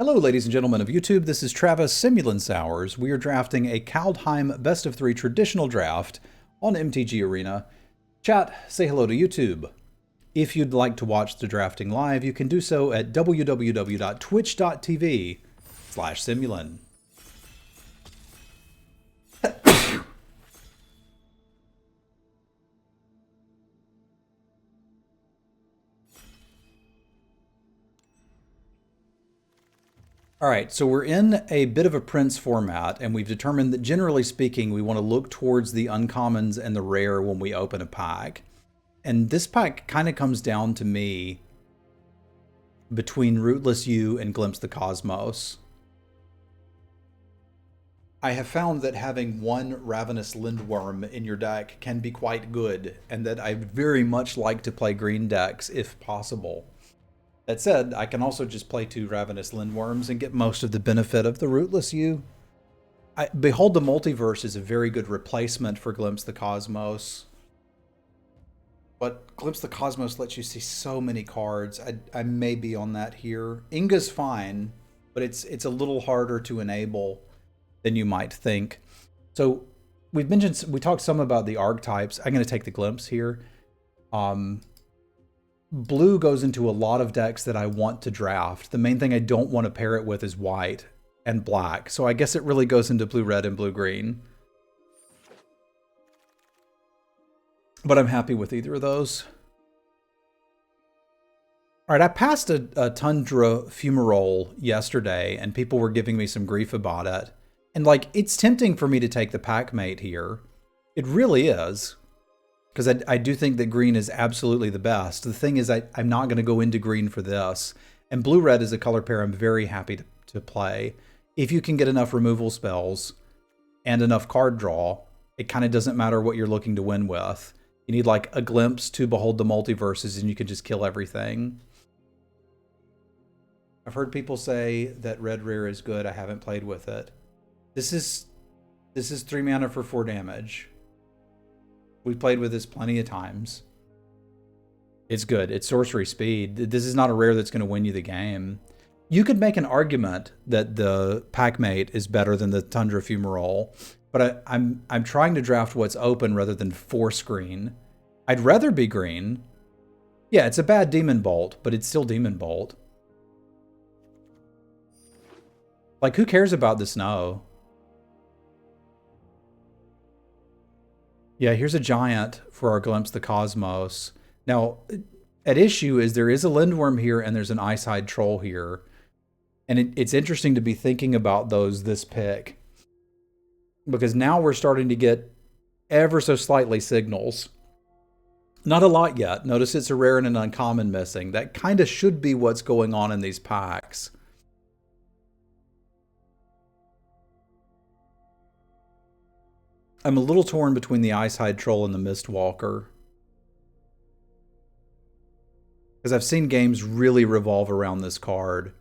Hello, ladies and gentlemen of YouTube. This is Travis Simulant Sours. We are drafting a Kaldheim Best of 3 traditional draft on MTG Arena. Chat, say hello to YouTube. If you'd like to watch the drafting live, you can do so at www.twitch.tv/Simulant. All right, so we're in a bit of a Prince format, and we've determined that generally speaking, we want to look towards the uncommons and the rare when we open a pack. And this pack kind of comes down to me between Rootless You and Glimpse the Cosmos. I have found that having one Ravenous Lindworm in your deck can be quite good, and that I very much like to play green decks if possible. That said, I can also just play two Ravenous Lindworms and get most of the benefit of the Rootless You. Behold the Multiverse is a very good replacement for Glimpse the Cosmos. But Glimpse the Cosmos lets you see so many cards. I may be on that here. Inga's fine, but it's a little harder to enable than you might think. So we talked some about the archetypes. I'm going to take the Glimpse here. Blue goes into a lot of decks that I want to draft. The main thing I don't want to pair it with is white and black. So I guess it really goes into blue-red and blue-green. But I'm happy with either of those. All right, I passed a Tundra Fumarole yesterday, and people were giving me some grief about it. And, like, it's tempting for me to take the Packmate here. It really is. Because I do think that green is absolutely the best. The thing is, I'm not going to go into green for this. And blue-red is a color pair I'm very happy to play. If you can get enough removal spells and enough card draw, it kind of doesn't matter what you're looking to win with. You need like a Glimpse to Behold the Multiverses and you can just kill everything. I've heard people say that red rare is good. I haven't played with it. This is 3 mana for 4 damage. We've played with this plenty of times. It's good. It's sorcery speed. This is not a rare that's going to win you the game. You could make an argument that the Packmate is better than the Tundra Fumarole, but I'm trying to draft what's open rather than force green. I'd rather be green. Yeah, it's a bad Demon Bolt, but it's still Demon Bolt. Like, who cares about the snow? Yeah, here's a giant for our Glimpse the Cosmos. Now, at issue is there is a Lindworm here and there's an Icehide Troll here. And it's interesting to be thinking about those this pick. Because now we're starting to get ever so slightly signals. Not a lot yet. Notice it's a rare and an uncommon missing. That kind of should be what's going on in these packs. I'm a little torn between the Icehide Troll and the Mistwalker. Because I've seen games really revolve around this card.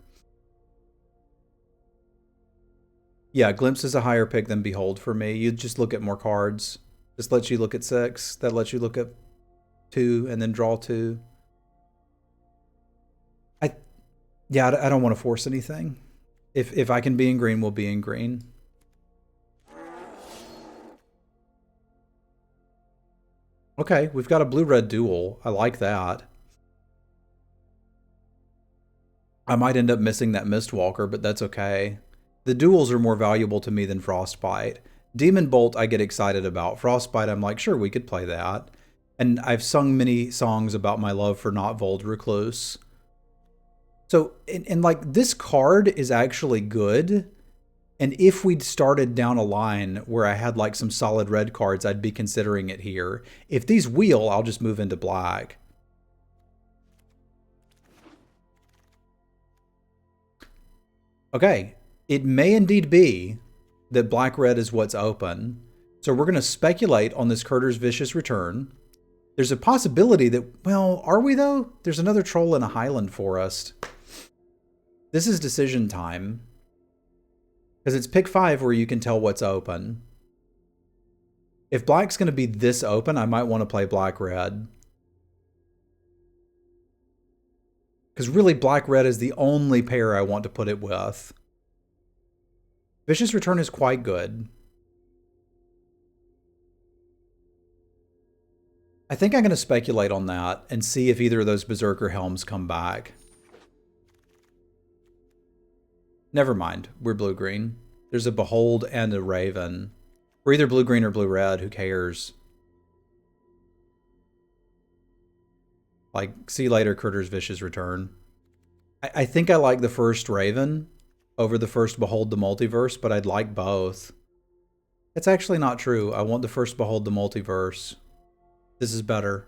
Yeah, Glimpse is a higher pick than Behold for me. You just look at more cards. This lets you look at 6. That lets you look at 2 and then draw 2. I don't want to force anything. If I can be in green, we'll be in green. Okay, we've got a blue-red duel. I like that. I might end up missing that Mistwalker, but that's okay. The duels are more valuable to me than Frostbite. Demon Bolt I get excited about. Frostbite I'm like, sure, we could play that. And I've sung many songs about my love for Notvold Recluse. So, and like, this card is actually good. And if we'd started down a line where I had like some solid red cards, I'd be considering it here. If these wheel, I'll just move into black. Okay, it may indeed be that black-red is what's open. So we're going to speculate on this Curter's Vicious Return. There's a possibility that, well, are we though? There's another troll in a Highland Forest. This is decision time. Because it's pick 5 where you can tell what's open. If black's going to be this open, I might want to play black-red. Because really, black-red is the only pair I want to put it with. Vicious Return is quite good. I think I'm going to speculate on that and see if either of those Berserker Helms come back. Never mind. We're blue-green. There's a Behold and a Raven. We're either blue-green or blue-red. Who cares? Like, see you later, Critter's Vicious Return. I think I like the first Raven over the first Behold the Multiverse, but I'd like both. It's actually not true. I want the first Behold the Multiverse. This is better.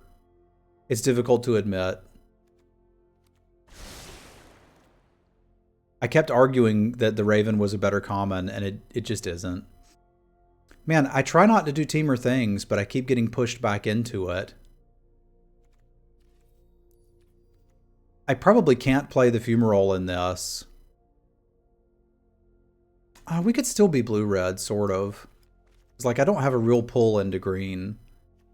It's difficult to admit. I kept arguing that the Raven was a better common, and it just isn't. Man, I try not to do teamer things, but I keep getting pushed back into it. I probably can't play the Fumarole in this. We could still be blue-red, sort of. It's like I don't have a real pull into green.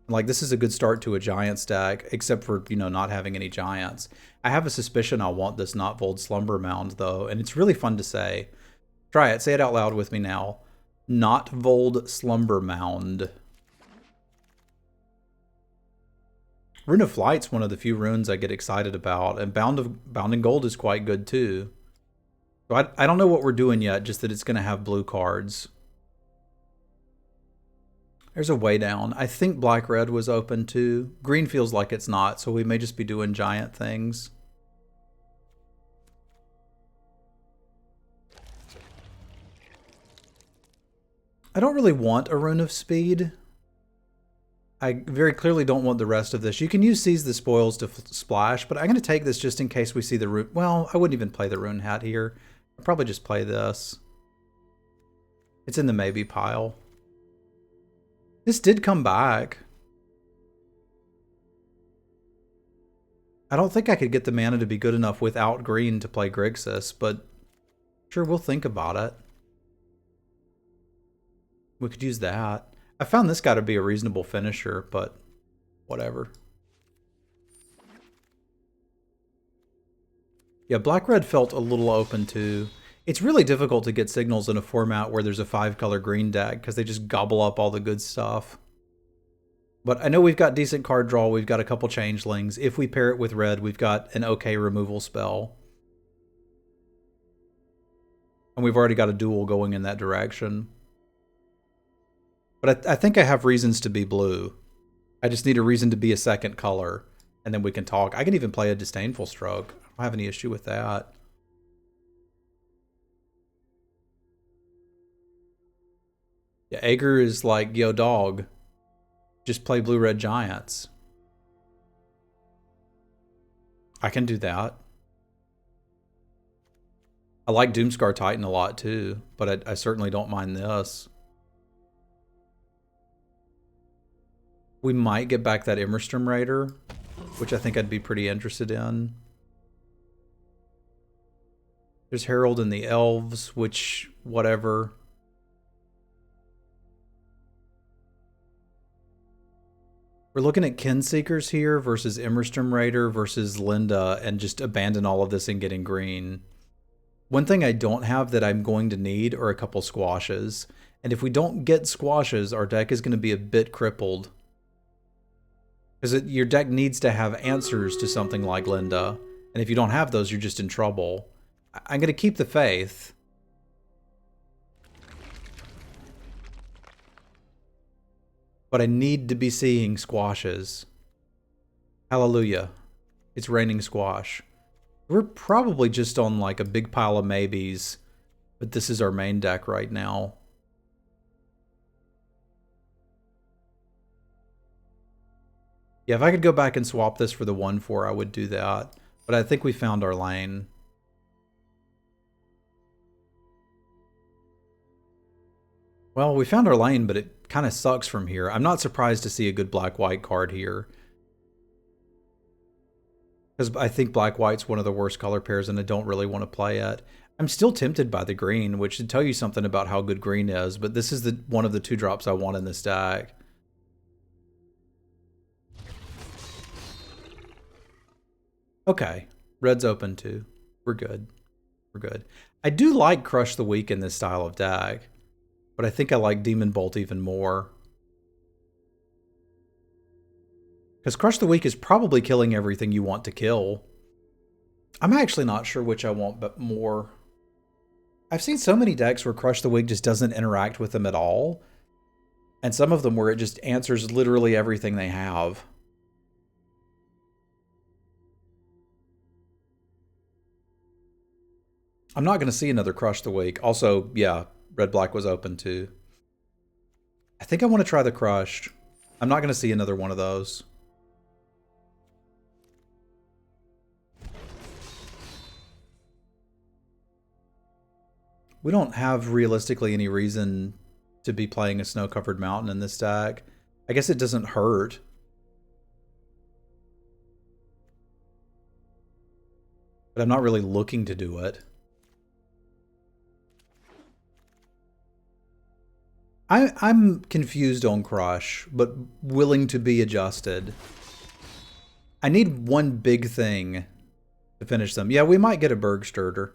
Like, this is a good start to a Giants deck, except for, you know, not having any Giants. I have a suspicion I'll want this Notvold Slumber Mound, though, and it's really fun to say. Try it. Say it out loud with me now. Notvold Slumber Mound. Rune of Flight's one of the few runes I get excited about, and Bound in Gold is quite good, too. So I don't know what we're doing yet, just that it's going to have blue cards. There's a Way Down. I think black-red was open too. Green feels like it's not, so we may just be doing giant things. I don't really want a Rune of Speed. I very clearly don't want the rest of this. You can use Seize the Spoils to splash, but I'm going to take this just in case we see the rune. Well, I wouldn't even play the Rune Hat here. I'd probably just play this. It's in the maybe pile. This did come back. I don't think I could get the mana to be good enough without green to play Grixis, but sure, we'll think about it. We could use that. I found this guy to be a reasonable finisher, but whatever. Yeah, black-red felt a little open too. It's really difficult to get signals in a format where there's a 5-color green deck because they just gobble up all the good stuff. But I know we've got decent card draw. We've got a couple changelings. If we pair it with red, we've got an okay removal spell. And we've already got a duel going in that direction. But I think I have reasons to be blue. I just need a reason to be a second color, and then we can talk. I can even play a Disdainful Stroke. I don't have any issue with that. Yeah, Aegir is like, yo, dog, just play blue-red giants. I can do that. I like Doomscar Titan a lot too, but I certainly don't mind this. We might get back that Immerstrom Raider, which I think I'd be pretty interested in. There's Herald and the Elves, which, whatever. We're looking at Kinseekers here versus Immerstrom Raider versus Linda, and just abandon all of this and getting green. One thing I don't have that I'm going to need are a couple squashes. And if we don't get squashes, our deck is going to be a bit crippled. Because your deck needs to have answers to something like Linda. And if you don't have those, you're just in trouble. I'm going to keep the faith. But I need to be seeing squashes. Hallelujah. It's raining squash. We're probably just on like a big pile of maybes. But this is our main deck right now. Yeah, if I could go back and swap this for the 1/4, I would do that. But I think we found our lane. Well, we found our lane, but it kind of sucks from here. I'm not surprised to see a good black-white card here. Because I think black-white's one of the worst color pairs, and I don't really want to play it. I'm still tempted by the green, which should tell you something about how good green is, but this is one of the 2-drops I want in this deck. Okay. Red's open too. We're good. We're good. I do like Crush the Weak in this style of deck, but I think I like Demon Bolt even more. Because Crush the Weak is probably killing everything you want to kill. I'm actually not sure which I want but more. I've seen so many decks where Crush the Weak just doesn't interact with them at all. And some of them where it just answers literally everything they have. I'm not going to see another Crush the Weak. Also, yeah, Red-Black was open too. I think I want to try the Crush. I'm not going to see another one of those. We don't have realistically any reason to be playing a snow-covered mountain in this deck. I guess it doesn't hurt. But I'm not really looking to do it. I'm confused on Crush, but willing to be adjusted. I need one big thing to finish them. Yeah, we might get a Bergsturter.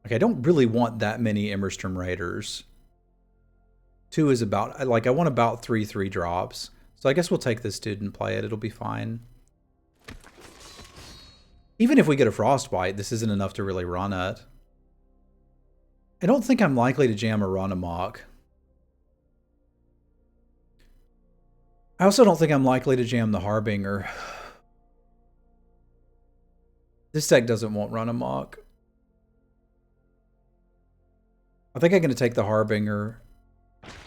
Okay, I don't really want that many Immersturm Raiders. 2 is about, like, I want about 3/3 drops. So I guess we'll take this dude and play it. It'll be fine. Even if we get a Frostbite, this isn't enough to really run it. I don't think I'm likely to jam a Run Amok. I also don't think I'm likely to jam the Harbinger. This deck doesn't want Run Amok. I think I'm going to take the Harbinger.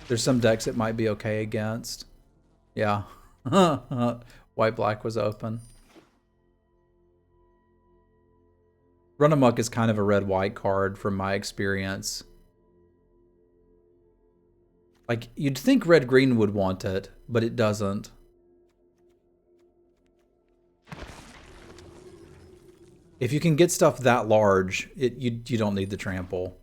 There's some decks it might be okay against. Yeah. White-black was open. Run Amok is kind of a red-white card from my experience. Like, you'd think red-green would want it, but it doesn't. If you can get stuff that large, you don't need the trample.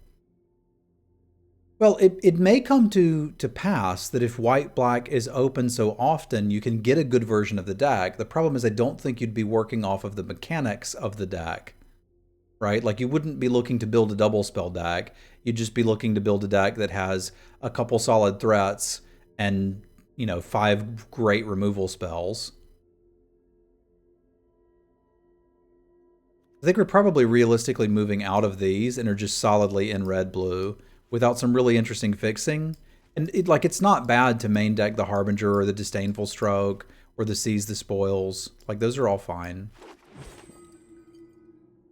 Well, it may come to pass that if white-black is open so often, you can get a good version of the deck. The problem is I don't think you'd be working off of the mechanics of the deck. Right? Like, you wouldn't be looking to build a double spell deck. You'd just be looking to build a deck that has a couple solid threats and, you know, 5 great removal spells. I think we're probably realistically moving out of these and are just solidly in red-blue without some really interesting fixing. And it's not bad to main deck the Harbinger or the Disdainful Stroke or the Seize the Spoils. Like, those are all fine.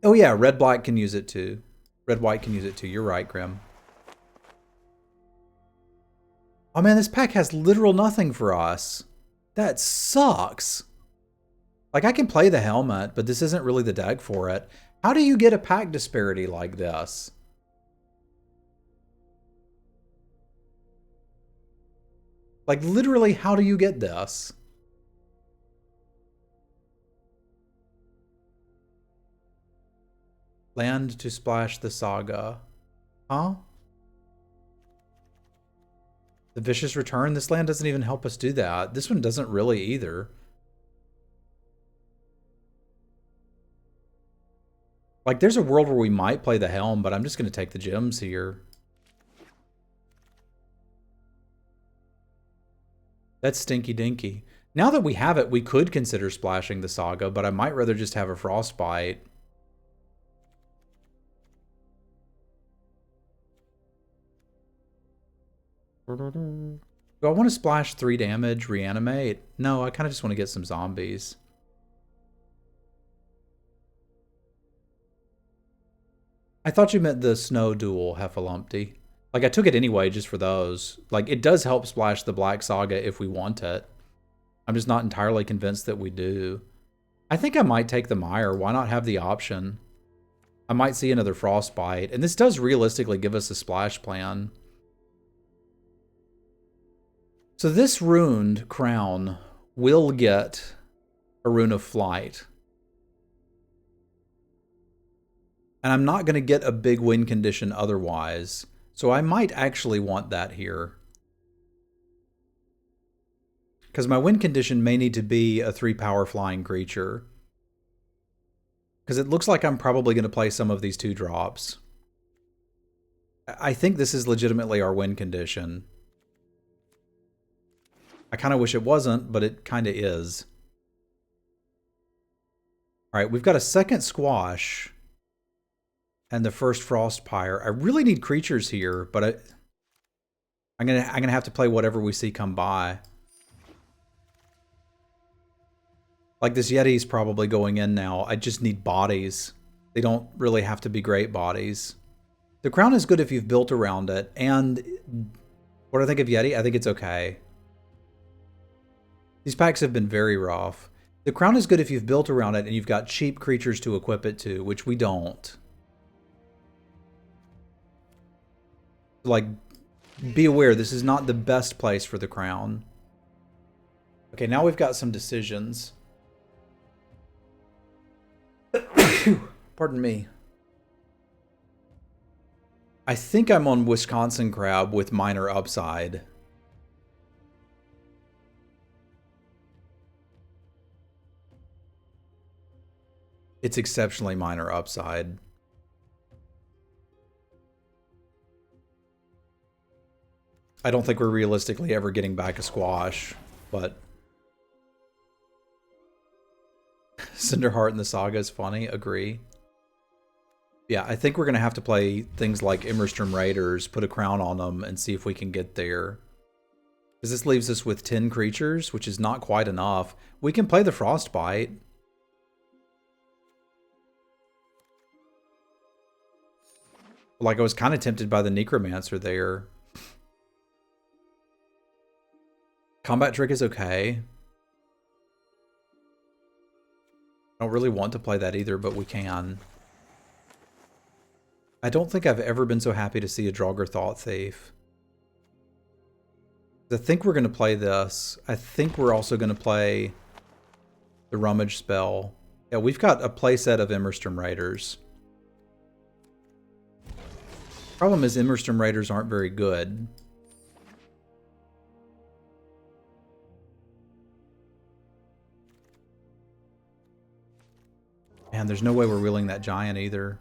Oh yeah, red-black can use it too. Red-white can use it too. You're right, Grim. Oh man, this pack has literal nothing for us. That sucks. Like, I can play the Helmet, but this isn't really the deck for it. How do you get a pack disparity like this? Like, literally, how do you get this? Land to splash the Saga. Huh? The Vicious Return? This land doesn't even help us do that. This one doesn't really either. Like, there's a world where we might play the Helm, but I'm just going to take the gems here. That's stinky dinky. Now that we have it, we could consider splashing the Saga, but I might rather just have a Frostbite. Do I want to splash 3 damage, reanimate? No, I kind of just want to get some zombies. I thought you meant the Snow Duel Heffalump. Like, I took it anyway just for those. Like, it does help splash the Black Saga if we want it. I'm just not entirely convinced that we do. I think I might take the Mire. Why not have the option? I might see another Frostbite. And this does realistically give us a splash plan. So this Runed Crown will get a Rune of Flight. And I'm not going to get a big win condition otherwise. So I might actually want that here. Because my win condition may need to be a 3-power flying creature. Because it looks like I'm probably going to play some of these 2-drops. I think this is legitimately our win condition. I kind of wish it wasn't, but it kind of is. Alright, we've got a second squash. And the first Frostpire. I really need creatures here, but I'm gonna have to play whatever we see come by. Like this Yeti's probably going in now. I just need bodies. They don't really have to be great bodies. The crown is good if you've built around it. And what do I think of Yeti? I think it's okay. These packs have been very rough. The crown is good if you've built around it and you've got cheap creatures to equip it to, which we don't. Like, be aware, this is not the best place for the crown. Okay, now we've got some decisions. Pardon me. I think I'm on Wisconsin Crab with minor upside. It's exceptionally minor upside. I don't think we're realistically ever getting back a squash, but Cinderheart in the Saga is funny, agree. Yeah, I think we're going to have to play things like Immerstrom Raiders, put a crown on them, and see if we can get there. Because this leaves us with 10 creatures, which is not quite enough. We can play the Frostbite. Like, I was kind of tempted by the Necromancer there. Combat Trick is okay. I don't really want to play that either, but we can. I don't think I've ever been so happy to see a Draugr Thought Thief. I think we're going to play this. I think we're also going to play the Rummage spell. Yeah, we've got a playset of Immerstrom Raiders. Problem is Immerstrom Raiders aren't very good. Man, there's no way we're wheeling that giant either.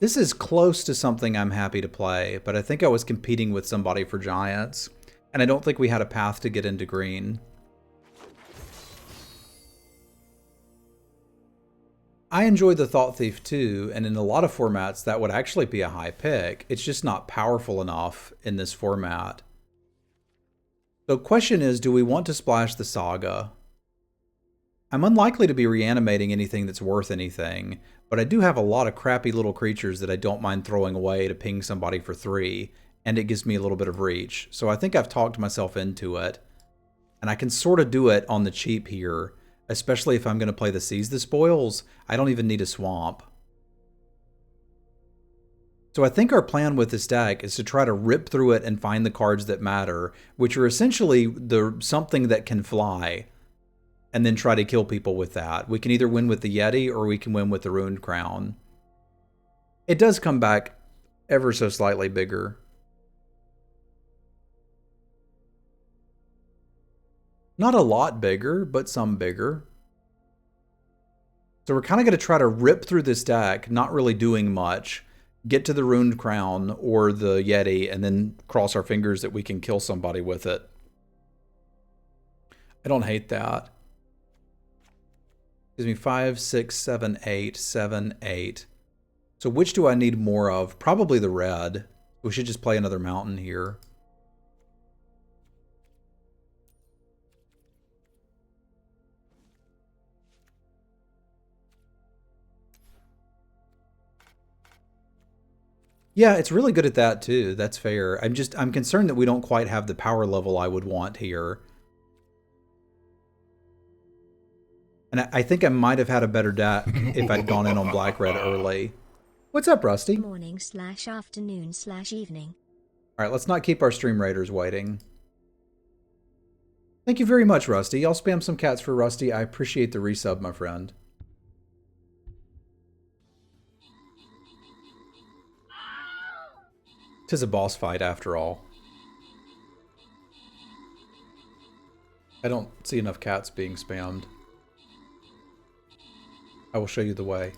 This is close to something I'm happy to play, but I think I was competing with somebody for giants, and I don't think we had a path to get into green. I enjoy the Thought Thief too, and in a lot of formats that would actually be a high pick. It's just not powerful enough in this format. The question is, do we want to splash the Saga? I'm unlikely to be reanimating anything that's worth anything, but I do have a lot of crappy little creatures that I don't mind throwing away to ping somebody for 3, and it gives me a little bit of reach. So I think I've talked myself into it, and I can sort of do it on the cheap here, especially if I'm going to play the Seize the Spoils. I don't even need a swamp. So I think our plan with this deck is to try to rip through it and find the cards that matter, which are essentially the something that can fly, and then try to kill people with that. We can either win with the Yeti or we can win with the Ruined Crown. It does come back ever so slightly bigger. Not a lot bigger, but some bigger. So we're kind of going to try to rip through this deck, not really doing much, get to the Ruined Crown or the Yeti, and then cross our fingers that we can kill somebody with it. I don't hate that. Gives me 5, 6, 7, 8, 7, 8. So which do I need more of? Probably the red. We should just play another mountain here. Yeah, it's really good at that too. That's fair. I'm concerned that we don't quite have the power level I would want here. And I think I might have had a better deck if I'd gone in on black-red early. What's up, Rusty? Morning/afternoon/evening. All right, let's not keep our stream raiders waiting. Thank you very much, Rusty. I'll spam some cats for Rusty. I appreciate the resub, my friend. Tis a boss fight, after all. I don't see enough cats being spammed. I will show you the way.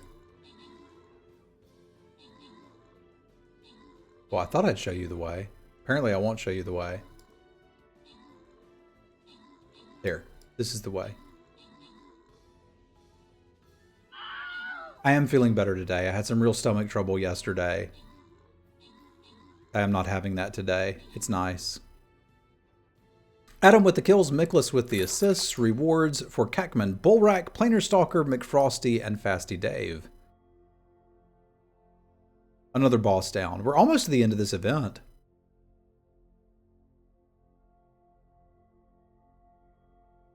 Well, I thought I'd show you the way. Apparently I won't show you the way. There. This is the way. I am feeling better today. I had some real stomach trouble yesterday. I am not having that today. It's nice. Adam with the kills, Miklas with the assists, rewards for Kakman, Bullrack, Planar Stalker, McFrosty, and Fasty Dave. Another boss down. We're almost to the end of this event.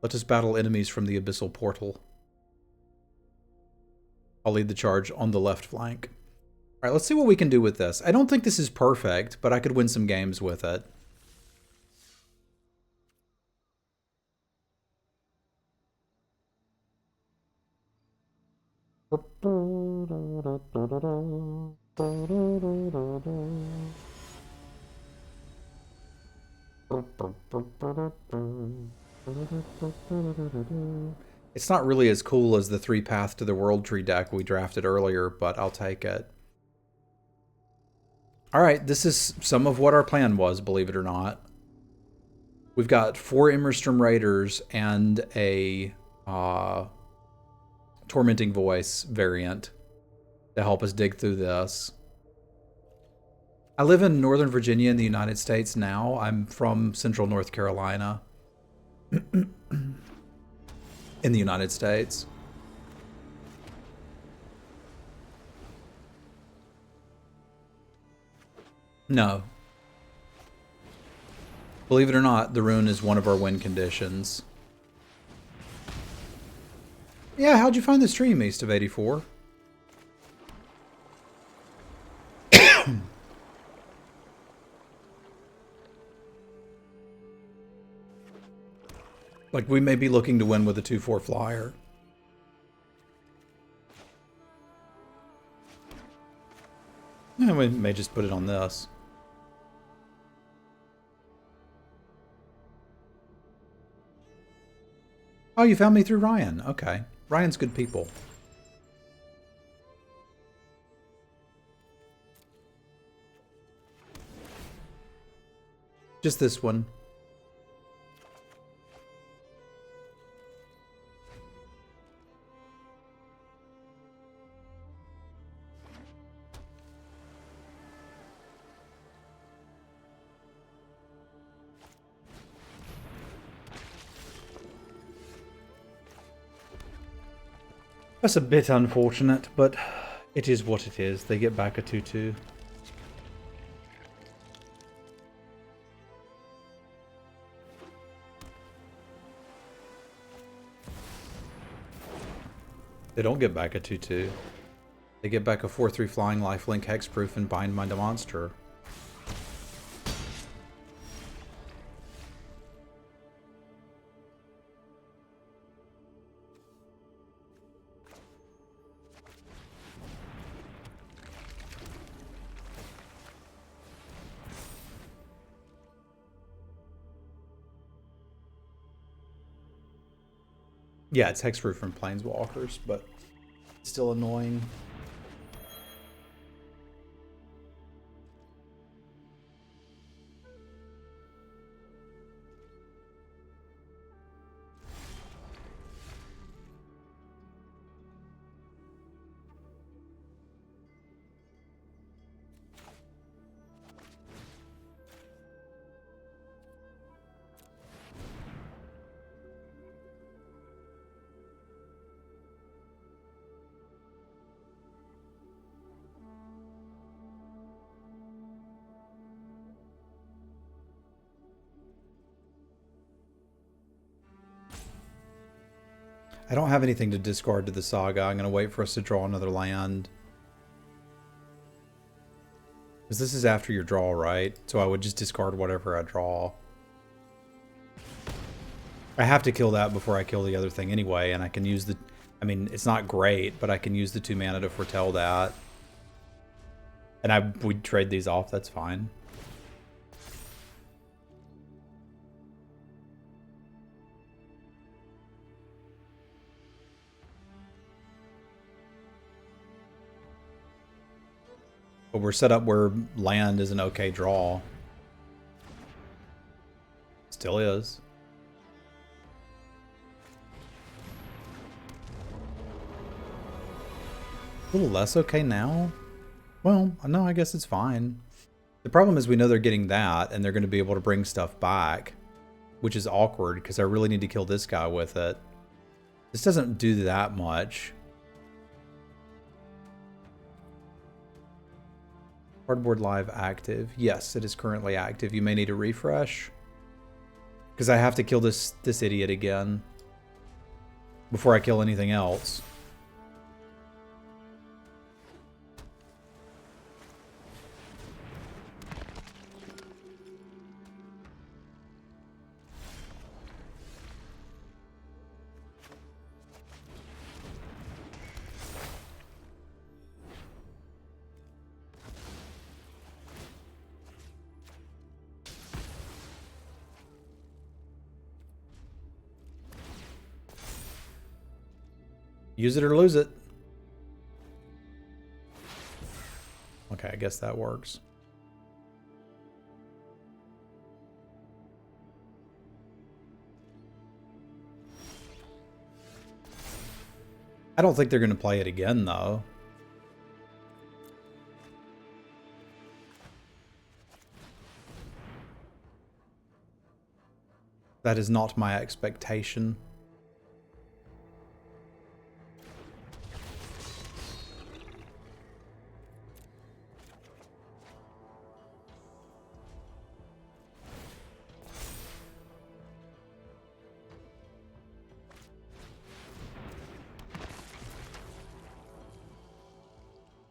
Let us battle enemies from the Abyssal Portal. I'll lead the charge on the left flank. All right, let's see what we can do with this. I don't think this is perfect, but I could win some games with it. It's not really as cool as the 3 Path to the World Tree deck we drafted earlier, but I'll take it. Alright, this is some of what our plan was, believe it or not. We've got 4 Immerstrom Raiders and a Tormenting Voice variant to help us dig through this. I live in Northern Virginia in the United States now. I'm from Central North Carolina in the United States. No. Believe it or not, the rune is one of our win conditions. Yeah, how'd you find the stream, East of 84? Like, we may be looking to win with a 2/4 flyer. Yeah, we may just put it on this. Oh, you found me through Ryan. Okay. Ryan's good people. Just this one. That's a bit unfortunate, but it is what it is. They get back a 2/2. They don't get back a 2/2. They get back a 4/3 flying lifelink hexproof and bind my monster. Yeah, it's hexproof from Planeswalkers, but still annoying. I don't have anything to discard to the Saga. I'm going to wait for us to draw another land. Because this is after your draw, right? So I would just discard whatever I draw. I have to kill that before I kill the other thing anyway, and I can use the... I mean, it's not great, but I can use the 2 mana to foretell that. And we'd trade these off, that's fine. But we're set up where land is an okay draw. Still is. A little less okay now? Well, no, I guess it's fine. The problem is we know they're getting that, and they're going to be able to bring stuff back, which is awkward, because I really need to kill this guy with it. This doesn't do that much. Cardboard Live active. Yes, it is currently active. You may need a refresh. Because I have to kill this idiot again before I kill anything else. Use it or lose it. Okay, I guess that works. I don't think they're going to play it again, though. That is not my expectation.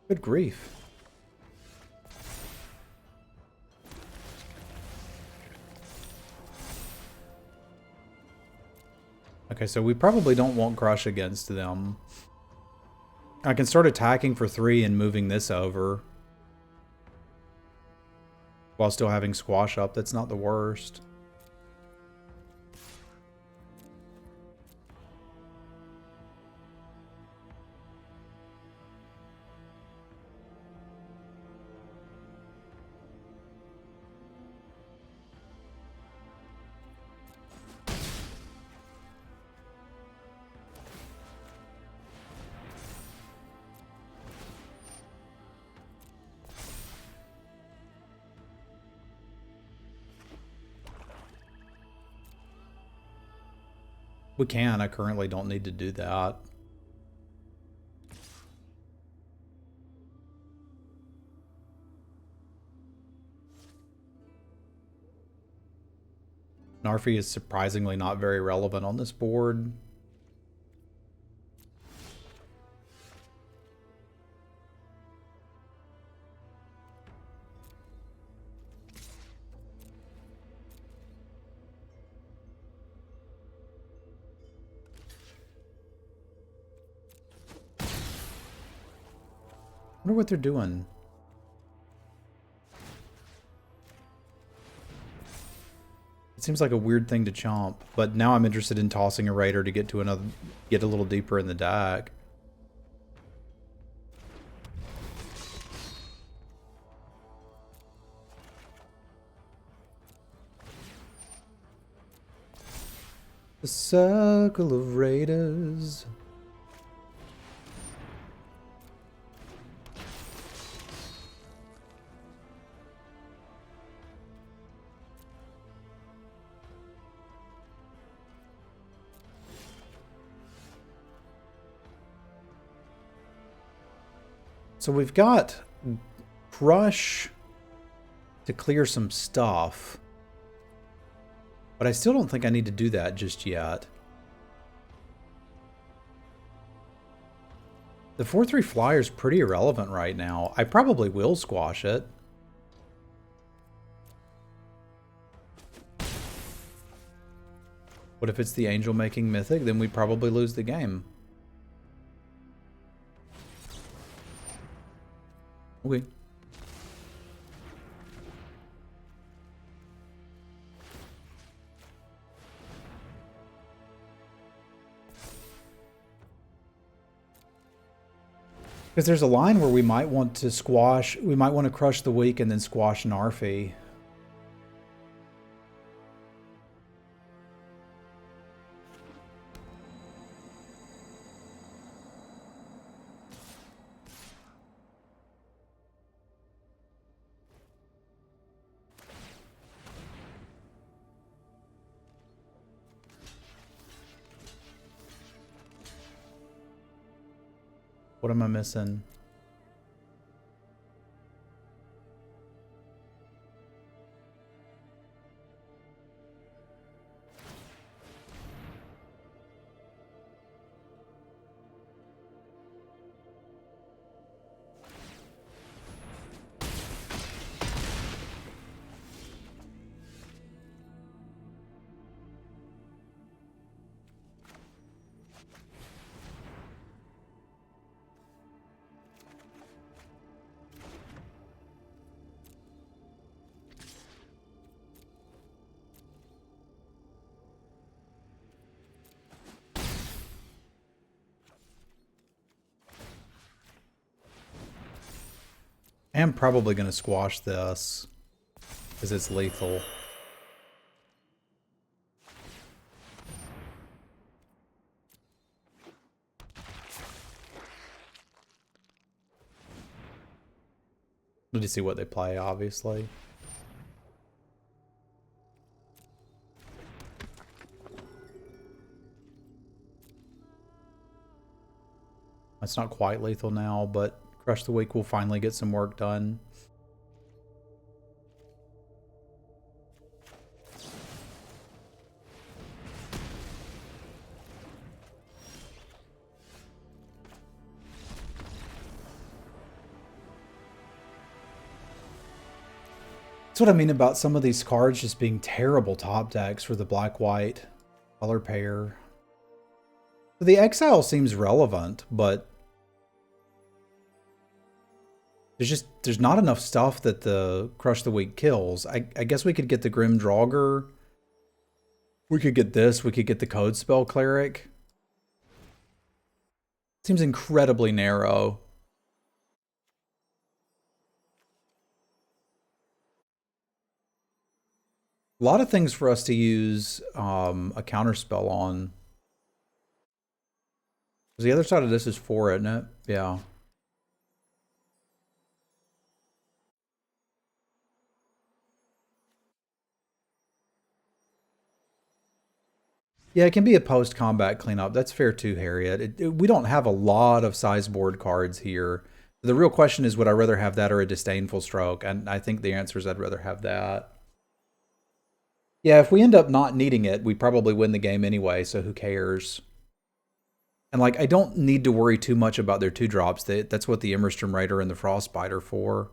Good grief. Okay, so we probably don't want Crush against them. I can start attacking for 3 and moving this over. While still having Squash up. That's not the worst. We can. I currently don't need to do that. Narfi is surprisingly not very relevant on this board. I wonder what they're doing. It seems like a weird thing to chomp, but now I'm interested in tossing a Raider to get to another, get a little deeper in the deck. The circle of Raiders. So we've got Crush to clear some stuff, but I still don't think I need to do that just yet. The 4/3 flyer is pretty irrelevant right now. I probably will squash it. What if it's the Angel making Mythic? Then we probably lose the game. Okay. Because there's a line where we might want to squash, we might want to crush the weak and then squash Narfi. What am I missing? I am probably going to squash this because it's lethal. Need to see what they play, obviously. It's not quite lethal now, but Crush the Weak will finally get some work done. That's what I mean about some of these cards just being terrible top decks for the black-white color pair. The exile seems relevant, but there's not enough stuff that the Crush the Weak kills. I guess we could get the Grim Draugr. We could get this. We could get the Code Spell Cleric. Seems incredibly narrow. A lot of things for us to use a counterspell on. The other side of this is 4, isn't it? Yeah. Yeah, it can be a post-combat cleanup. That's fair too, Harriet. We don't have a lot of sideboard cards here. The real question is, would I rather have that or a Disdainful Stroke? And I think the answer is I'd rather have that. Yeah, if we end up not needing it, we probably win the game anyway, so who cares? And like, I don't need to worry too much about their 2-drops. That's what the Immerstrom Raider and the Frostbite are for.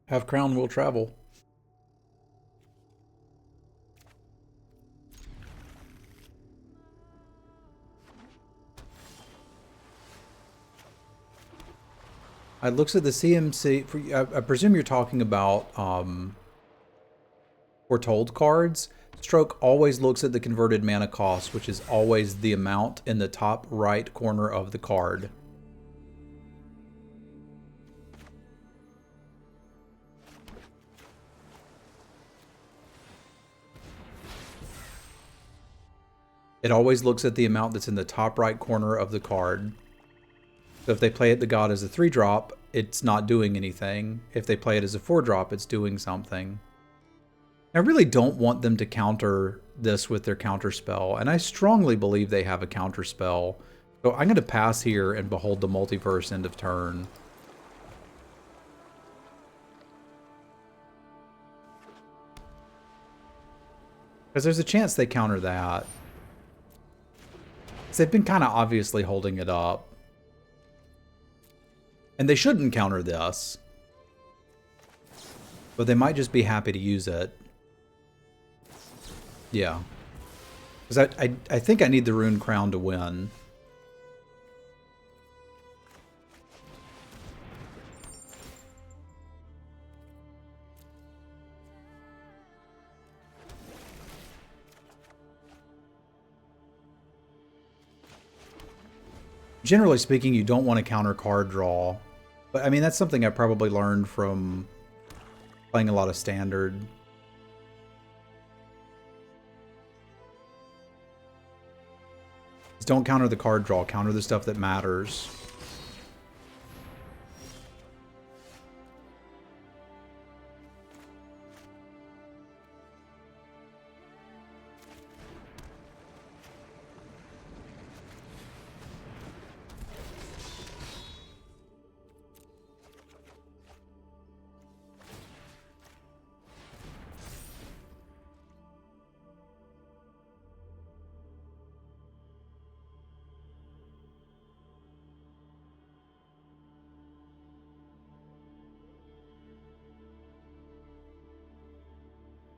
Have Crown will travel. I looks at the CMC. I presume you're talking about Foretold cards. Stroke always looks at the converted mana cost, which is always the amount in the top right corner of the card. It always looks at the amount that's in the top right corner of the card. So if they play it the god as a 3-drop, it's not doing anything. If they play it as a 4-drop, it's doing something. I really don't want them to counter this with their counter spell, and I strongly believe they have a counter spell. So I'm going to pass here and behold the multiverse end of turn. Because there's a chance they counter that. They've been kind of obviously holding it up. And they shouldn't counter this. But they might just be happy to use it. Yeah. Because I think I need the Rune Crown to win. Generally speaking, you don't want to counter card draw. But I mean, that's something I probably learned from playing a lot of Standard. Just don't counter the card draw, counter the stuff that matters.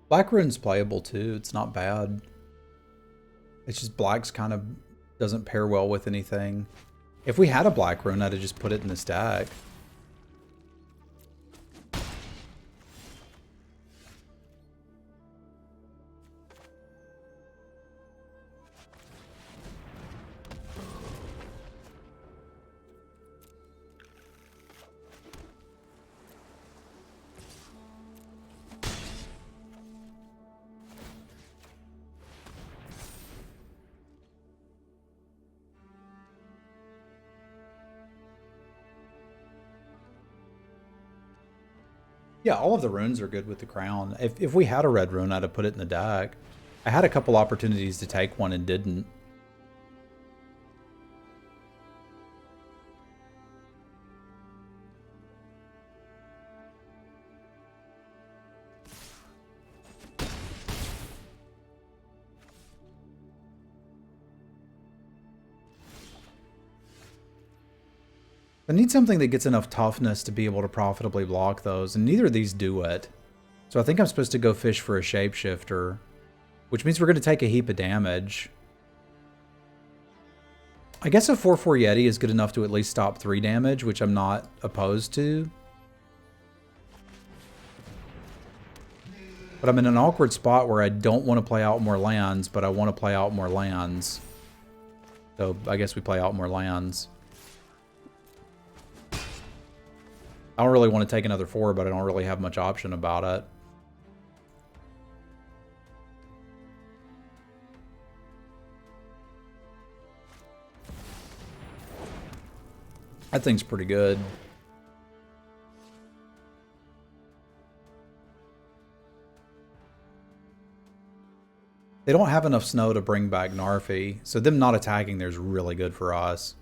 Black Rune's playable too, it's not bad. It's just black's kind of doesn't pair well with anything. If we had a Black Rune, I'd have just put it in the stack. Yeah, all of the runes are good with the crown. If we had a red rune, I'd have put it in the deck. I had a couple opportunities to take one and didn't. I need something that gets enough toughness to be able to profitably block those, and neither of these do it. So I think I'm supposed to go fish for a shapeshifter, which means we're going to take a heap of damage. I guess a 4/4 Yeti is good enough to at least stop 3 damage, which I'm not opposed to. But I'm in an awkward spot where I don't want to play out more lands, but I want to play out more lands. So I guess we play out more lands. I don't really want to take another 4, but I don't really have much option about it. That thing's pretty good. They don't have enough snow to bring back Narfi, so them not attacking there is really good for us.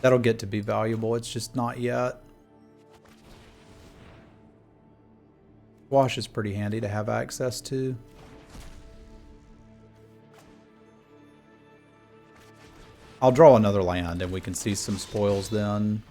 That'll get to be valuable, it's just not yet. Wash is pretty handy to have access to. I'll draw another land and we can see some spoils then.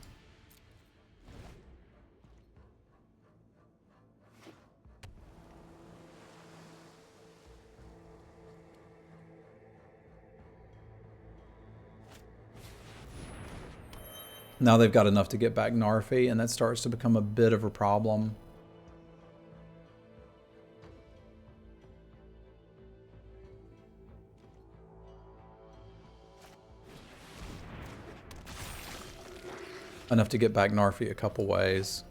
Now they've got enough to get back Narfi, and that starts to become a bit of a problem. Enough to get back Narfi a couple ways.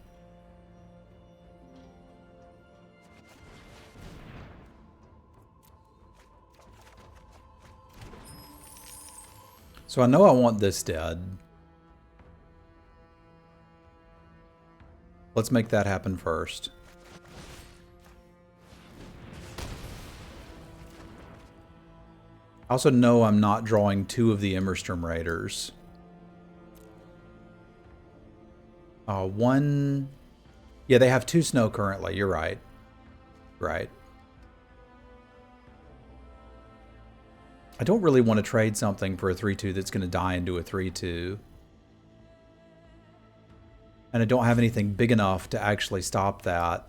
So I know I want this dead. Let's make that happen first. I also know I'm not drawing 2 of the Immerstrom Raiders. One... Yeah, they have 2 snow currently. You're right. Right. I don't really want to trade something for a 3/2 that's going to die into a 3/2. And I don't have anything big enough to actually stop that.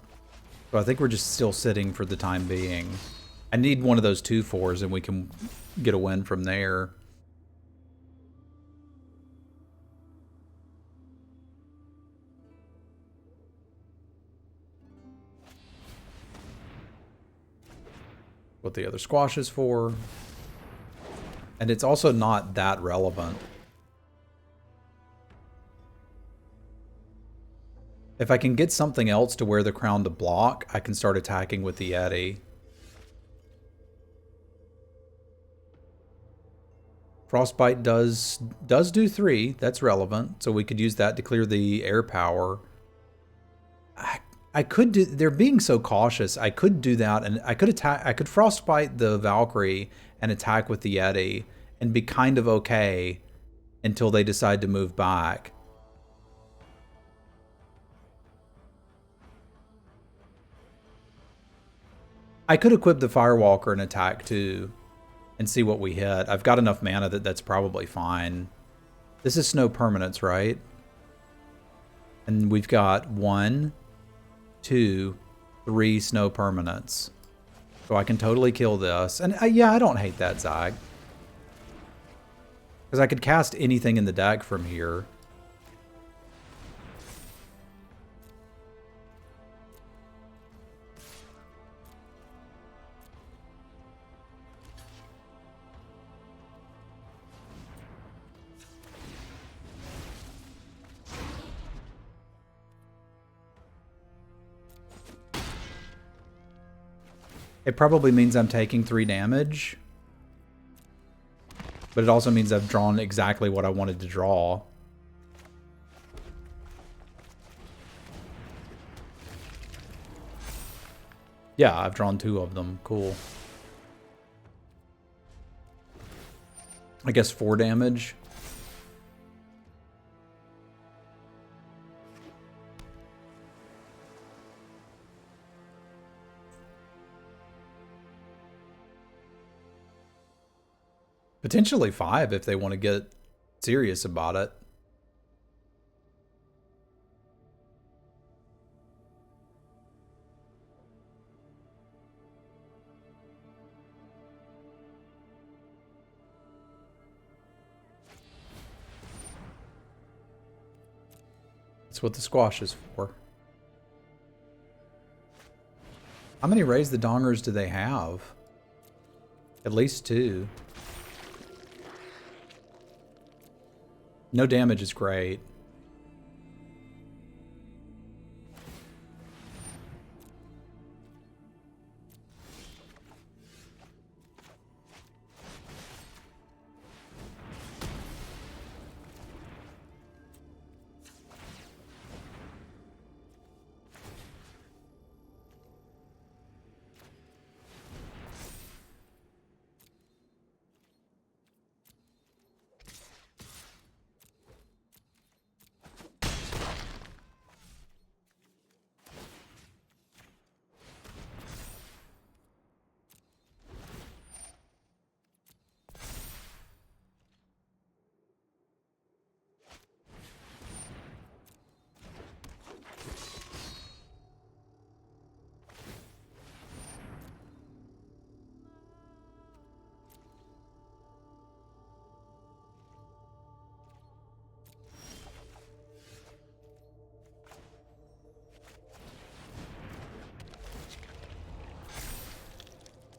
So I think we're just still sitting for the time being. I need one of those 2/4s and we can get a win from there. What the other squash is for. And it's also not that relevant. If I can get something else to wear the crown to block, I can start attacking with the Yeti. Frostbite does do 3. That's relevant. So we could use that to clear the air power. I could do, they're being so cautious. I could do that and I could Frostbite the Valkyrie and attack with the Yeti and be kind of okay until they decide to move back. I could equip the Firewalker and attack too and see what we hit. I've got enough mana that that's probably fine. This is snow permanents, right? And we've got 1, 2, 3 snow permanents. So I can totally kill this. And yeah, I don't hate that, Zag. Because I could cast anything in the deck from here. It probably means I'm taking 3 damage. But it also means I've drawn exactly what I wanted to draw. Yeah, I've drawn 2 of them. Cool. I guess 4 damage. Potentially 5 if they want to get serious about it. That's what the squash is for. How many Raise the Dongers do they have? At least 2. No damage is great.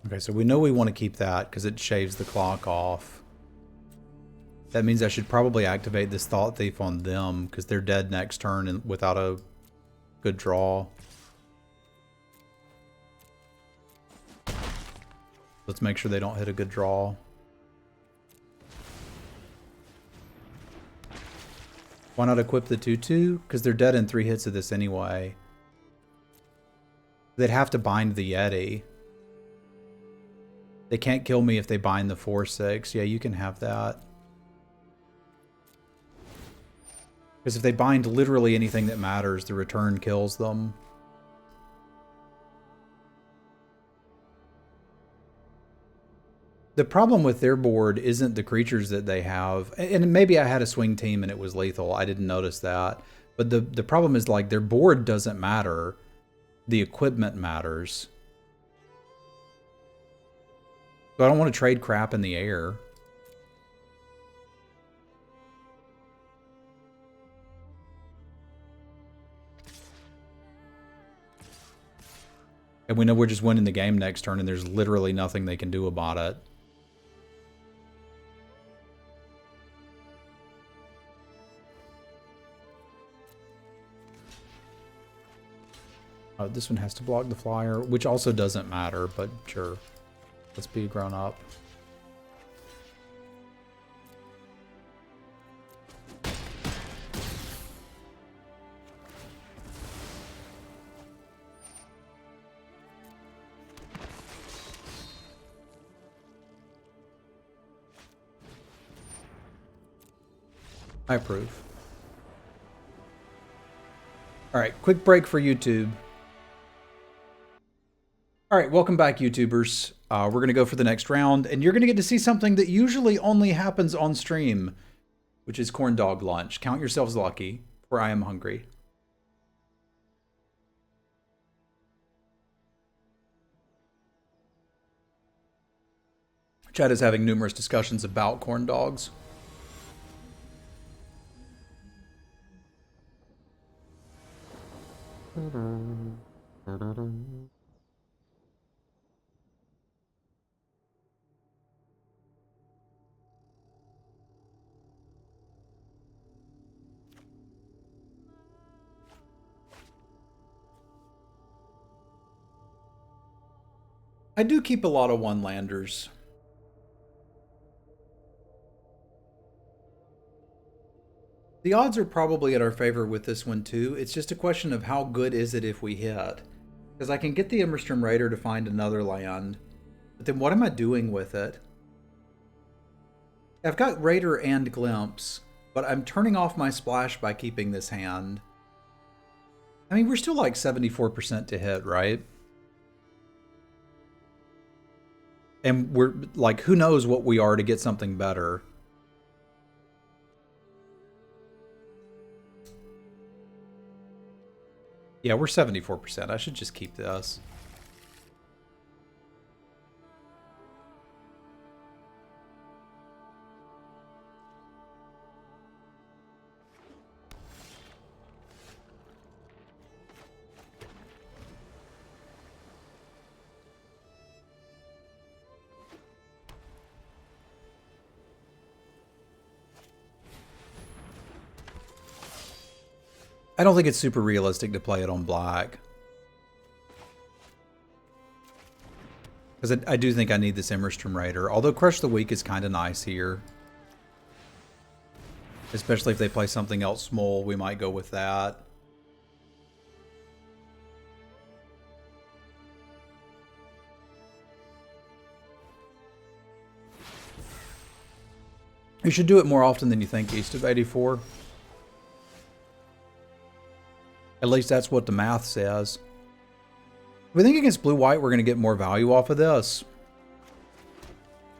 Okay, so we know we want to keep that because it shaves the clock off. That means I should probably activate this Thought Thief on them because they're dead next turn and without a good draw. Let's make sure they don't hit a good draw. Why not equip the 2/2? Because they're dead in 3 hits of this anyway. They'd have to bind the Yeti. They can't kill me if they bind the 4/6. Yeah, you can have that. Because if they bind literally anything that matters, the return kills them. The problem with their board isn't the creatures that they have. And maybe I had a swing team and it was lethal. I didn't notice that. But the problem is, like, their board doesn't matter. The equipment matters. So I don't want to trade crap in the air. And we know we're just winning the game next turn, and there's literally nothing they can do about it. This one has to block the flyer, which also doesn't matter, but sure. Let's be grown up. I approve. All right, quick break for YouTube. All right, welcome back, YouTubers. We're going to go for the next round, and you're going to get to see something that usually only happens on stream, which is corn dog lunch. Count yourselves lucky, for I am hungry. Chad is having numerous discussions about corn dogs. I do keep a lot of one-landers. The odds are probably in our favor with this one too. It's just a question of how good is it if we hit. Because I can get the Immerstrom Raider to find another land, but then what am I doing with it? I've got Raider and Glimpse, but I'm turning off my splash by keeping this hand. I mean, we're still like 74% to hit, right? And we're like, who knows what we are to get something better. Yeah, we're 74%. I should just keep this. I don't think it's super realistic to play it on black. Because I do think I need this Immerstrom Raider. Although Crush the Weak is kind of nice here. Especially if they play something else small, we might go with that. You should do it more often than you think, east of 84. At least that's what the math says. We think against blue-white we're going to get more value off of this.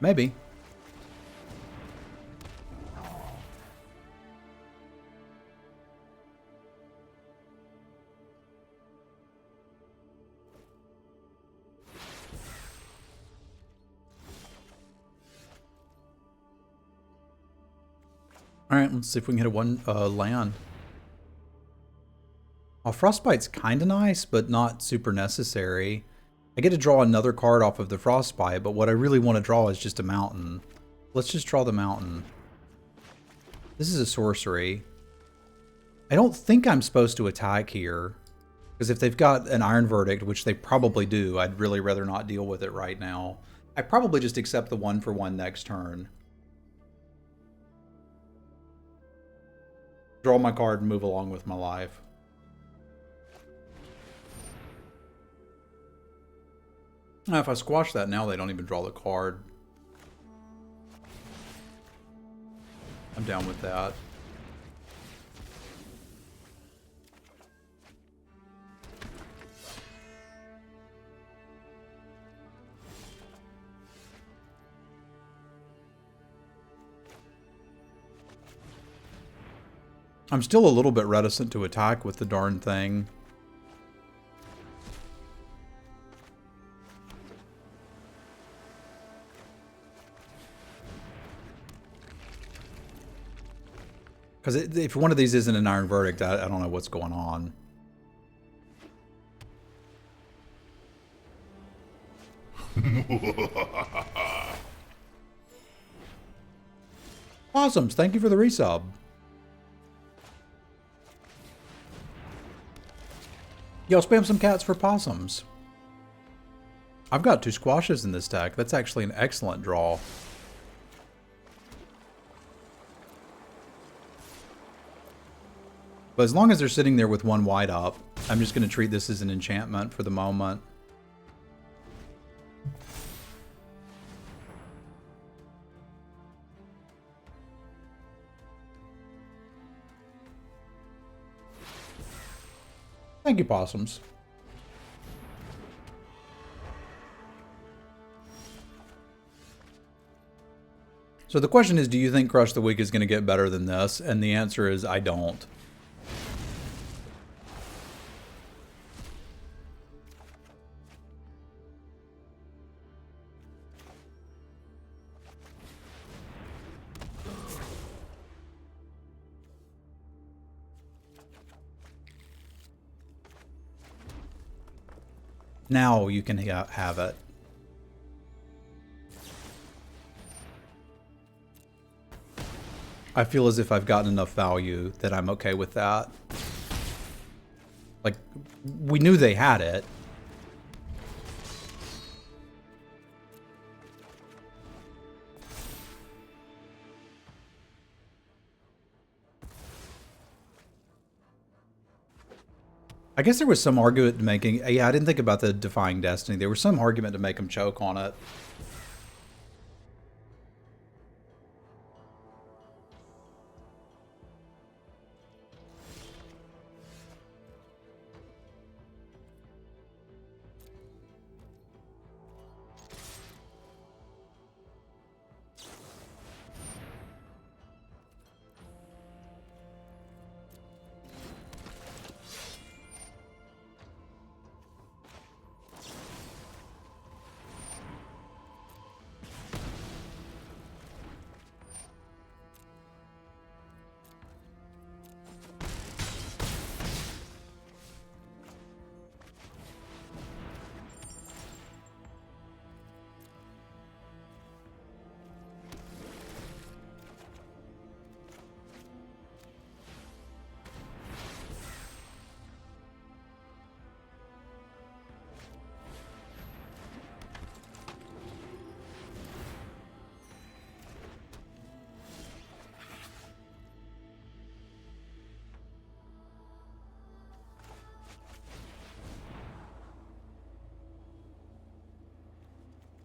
Maybe. Alright, let's see if we can hit a one land. Frostbite's kind of nice, but not super necessary. I get to draw another card off of the Frostbite, but what I really want to draw is just a mountain. Let's just draw the mountain. This is a sorcery. I don't think I'm supposed to attack here, because if they've got an Iron Verdict, which they probably do, I'd really rather not deal with it right now. I probably just accept the 1-for-1 next turn. Draw my card and move along with my life. Now, if I squash that now, they don't even draw the card. I'm down with that. I'm still a little bit reticent to attack with the darn thing. Because if one of these isn't an Iron Verdict, I don't know what's going on. Possums, thank you for the resub. Yo, spam some cats for possums. I've got 2 squashes in this deck. That's actually an excellent draw. But as long as they're sitting there with 1 white up, I'm just going to treat this as an enchantment for the moment. Thank you, possums. So the question is, do you think Crush the Week is going to get better than this? And the answer is, I don't. Now you can have it. I feel as if I've gotten enough value that I'm okay with that. Like, we knew they had it. I guess there was some argument making... Yeah, I didn't think about the Defying Destiny. There was some argument to make them choke on it.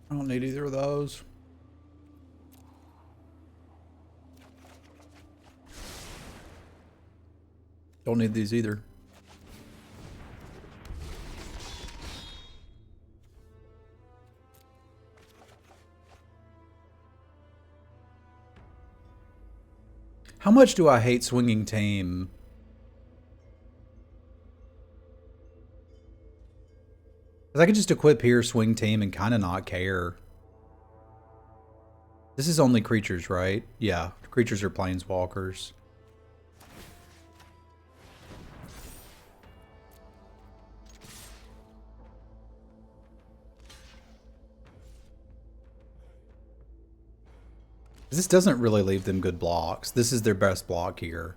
I don't need either of those. Don't need these either. How much do I hate Swinging Tame? Because I could just equip here, Swing Tame, and kind of not care. This is only creatures, right? Yeah, creatures are planeswalkers. This doesn't really leave them good blocks. This is their best block here.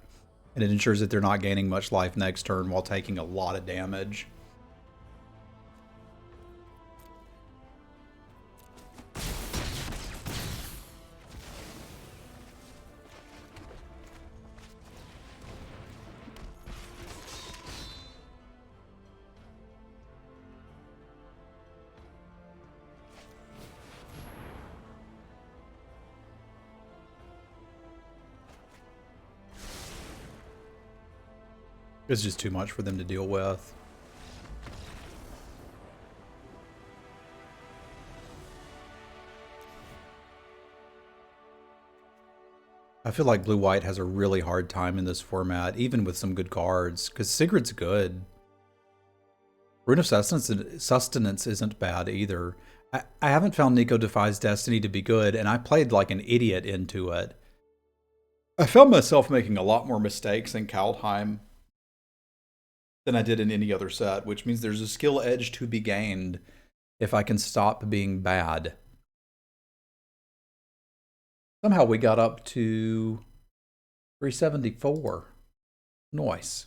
And it ensures that they're not gaining much life next turn while taking a lot of damage. It's just too much for them to deal with. I feel like blue-white has a really hard time in this format, even with some good cards, because Sigurd's good. Rune of Sustenance isn't bad either. I haven't found Nico Defies Destiny to be good, and I played like an idiot into it. I found myself making a lot more mistakes in Kaldheim than I did in any other set, which means there's a skill edge to be gained if I can stop being bad. Somehow we got up to 374. Nice.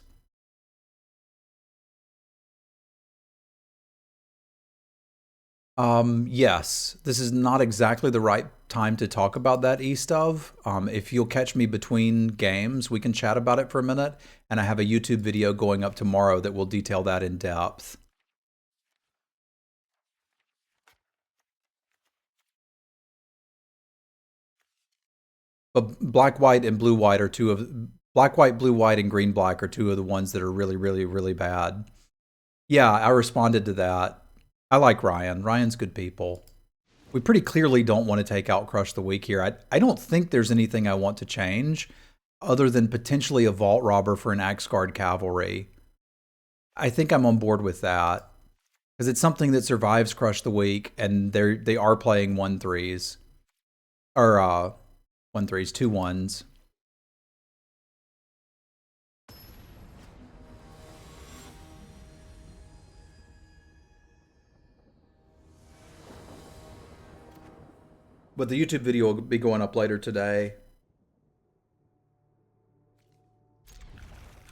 Yes, this is not exactly the right time to talk about that east of. If you'll catch me between games, we can chat about it for a minute, and I have a YouTube video going up tomorrow that will detail that in depth. But black, white, and blue, white are two of black, white, blue, white, and green, black are two of the ones that are really, really, really bad. Yeah, I responded to that. I like Ryan. Ryan's good people. We pretty clearly don't want to take out Crush the Weak here. I don't think there's anything I want to change other than potentially a Vault Robber for an Axe Guard Cavalry. I think I'm on board with that because it's something that survives Crush the Weak, and they are playing 1/3s or 1/3s, 2/1s. But the YouTube video will be going up later today.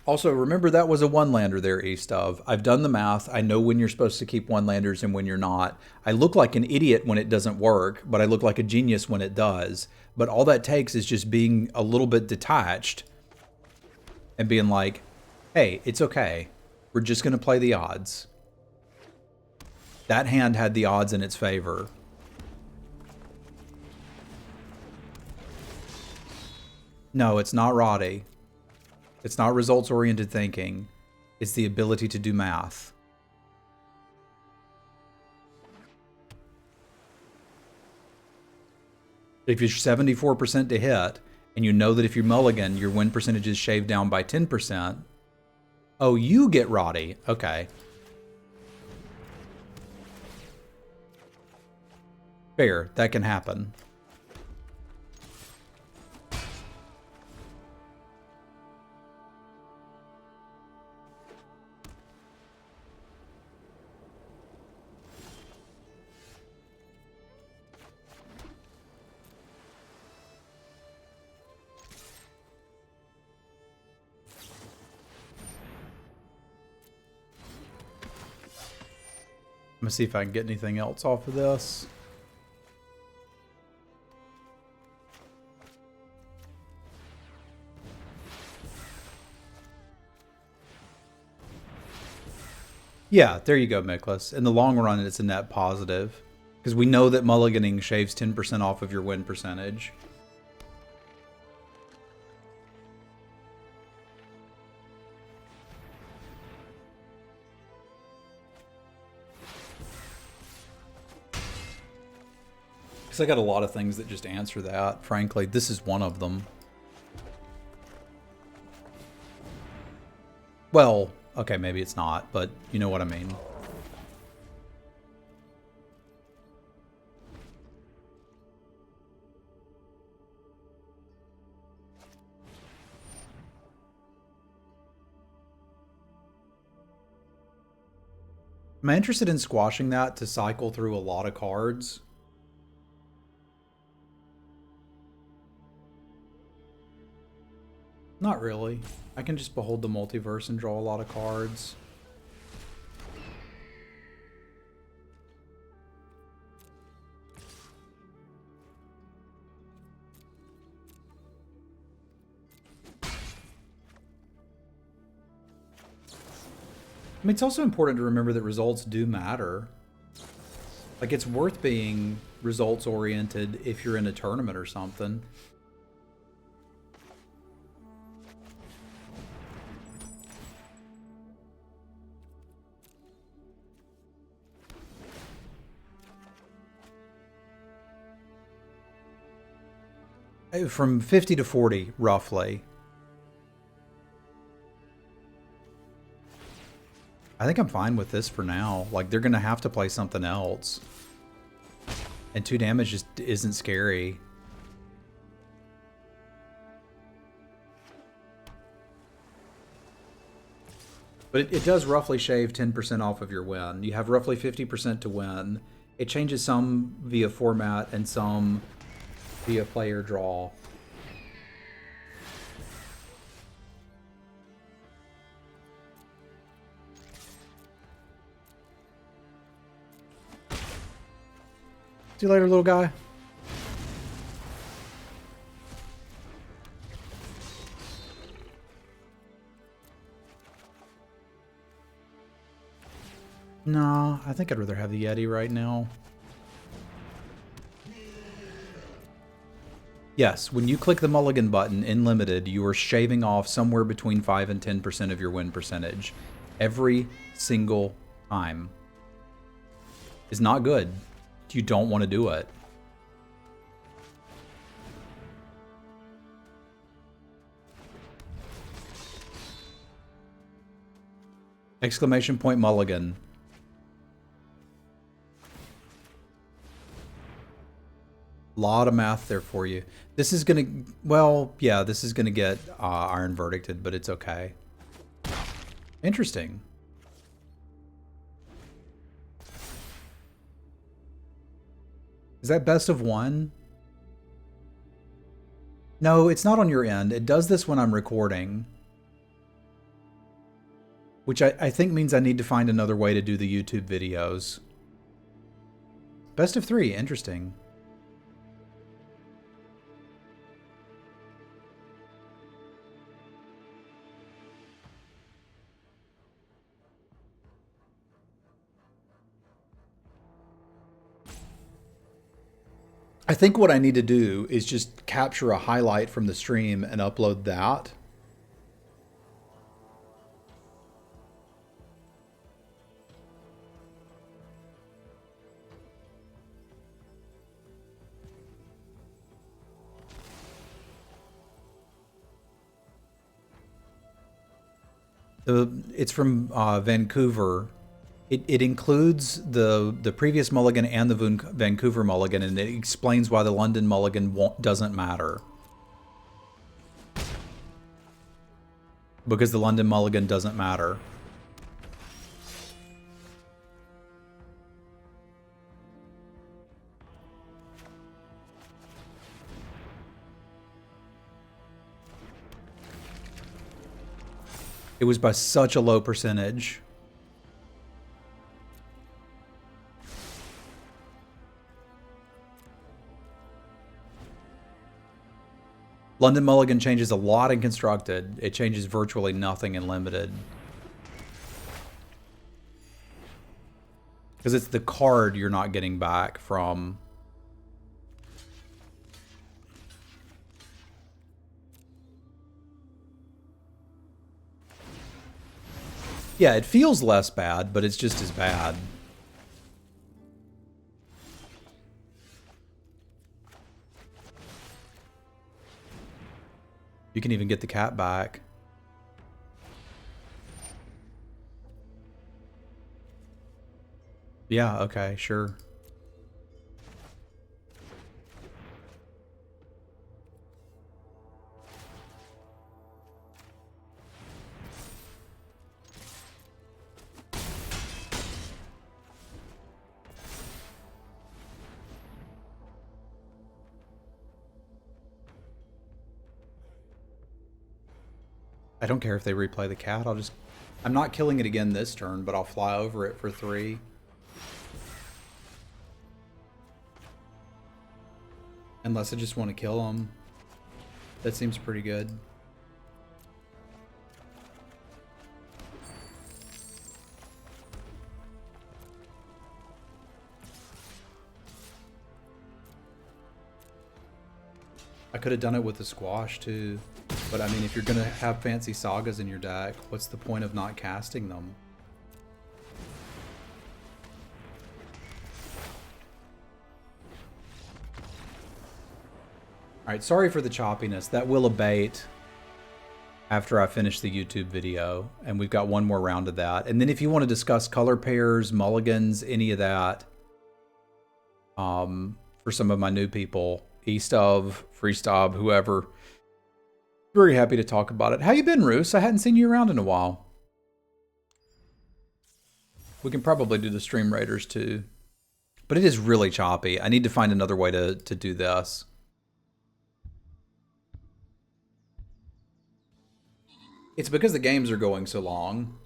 Also, remember that was a one-lander there east of. I've done the math. I know when you're supposed to keep one-landers and when you're not. I look like an idiot when it doesn't work, but I look like a genius when it does. But all that takes is just being a little bit detached and being like, hey, it's okay. We're just going to play the odds. That hand had the odds in its favor. No, it's not Roddy. It's not results-oriented thinking. It's the ability to do math. If you're 74% to hit, and you know that if you mulligan, your win percentage is shaved down by 10%, oh, you get Roddy. Okay. Fair. That can happen. I'm gonna see if I can get anything else off of this. Yeah, there you go, Miklas. In the long run, it's a net positive. Because we know that mulliganing shaves 10% off of your win percentage. Because I got a lot of things that just answer that, frankly. This is one of them. Well, okay, maybe it's not, but you know what I mean. Am I interested in squashing that to cycle through a lot of cards? Not really. I can just behold the multiverse and draw a lot of cards. I mean, it's also important to remember that results do matter. Like, it's worth being results-oriented if you're in a tournament or something. From 50 to 40, roughly. I think I'm fine with this for now. Like, they're going to have to play something else. And 2 damage just isn't scary. But it does roughly shave 10% off of your win. You have roughly 50% to win. It changes some via format and some via player draw. See you later, little guy. No, I think I'd rather have the Yeti right now. Yes, when you click the mulligan button in Limited, you are shaving off somewhere between 5 and 10% of your win percentage. Every single time. It's not good. You don't want to do it. Exclamation point mulligan. Lot of math there for you. This is gonna, well, yeah, this is gonna get iron verdicted, but it's okay. Interesting. Is that best of one? No, it's not on your end. It does this when I'm recording. Which I think means I need to find another way to do the YouTube videos. Best of 3, interesting. I think what I need to do is just capture a highlight from the stream and upload that. It's from Vancouver. It includes the previous mulligan and the Vancouver mulligan, and it explains why the London mulligan doesn't matter. Because the London mulligan doesn't matter. It was by such a low percentage. London mulligan changes a lot in constructed. It changes virtually nothing in limited. Because it's the card you're not getting back from. Yeah, it feels less bad, but it's just as bad. You can even get the cat back. Yeah, okay, sure. I don't care if they replay the cat. I'm not killing it again this turn, but I'll fly over it for 3. Unless I just want to kill him. That seems pretty good. I could have done it with the squash too. But I mean, if you're gonna have fancy sagas in your deck, what's the point of not casting them? Alright, sorry for the choppiness. That will abate after I finish the YouTube video. And we've got one more round of that. And then if you want to discuss color pairs, mulligans, any of that, for some of my new people, East of, Freestab, whoever, very happy to talk about it. How you been, Roos? I hadn't seen you around in a while. We can probably do the stream raiders too. But it is really choppy. I need to find another way to do this. It's because the games are going so long.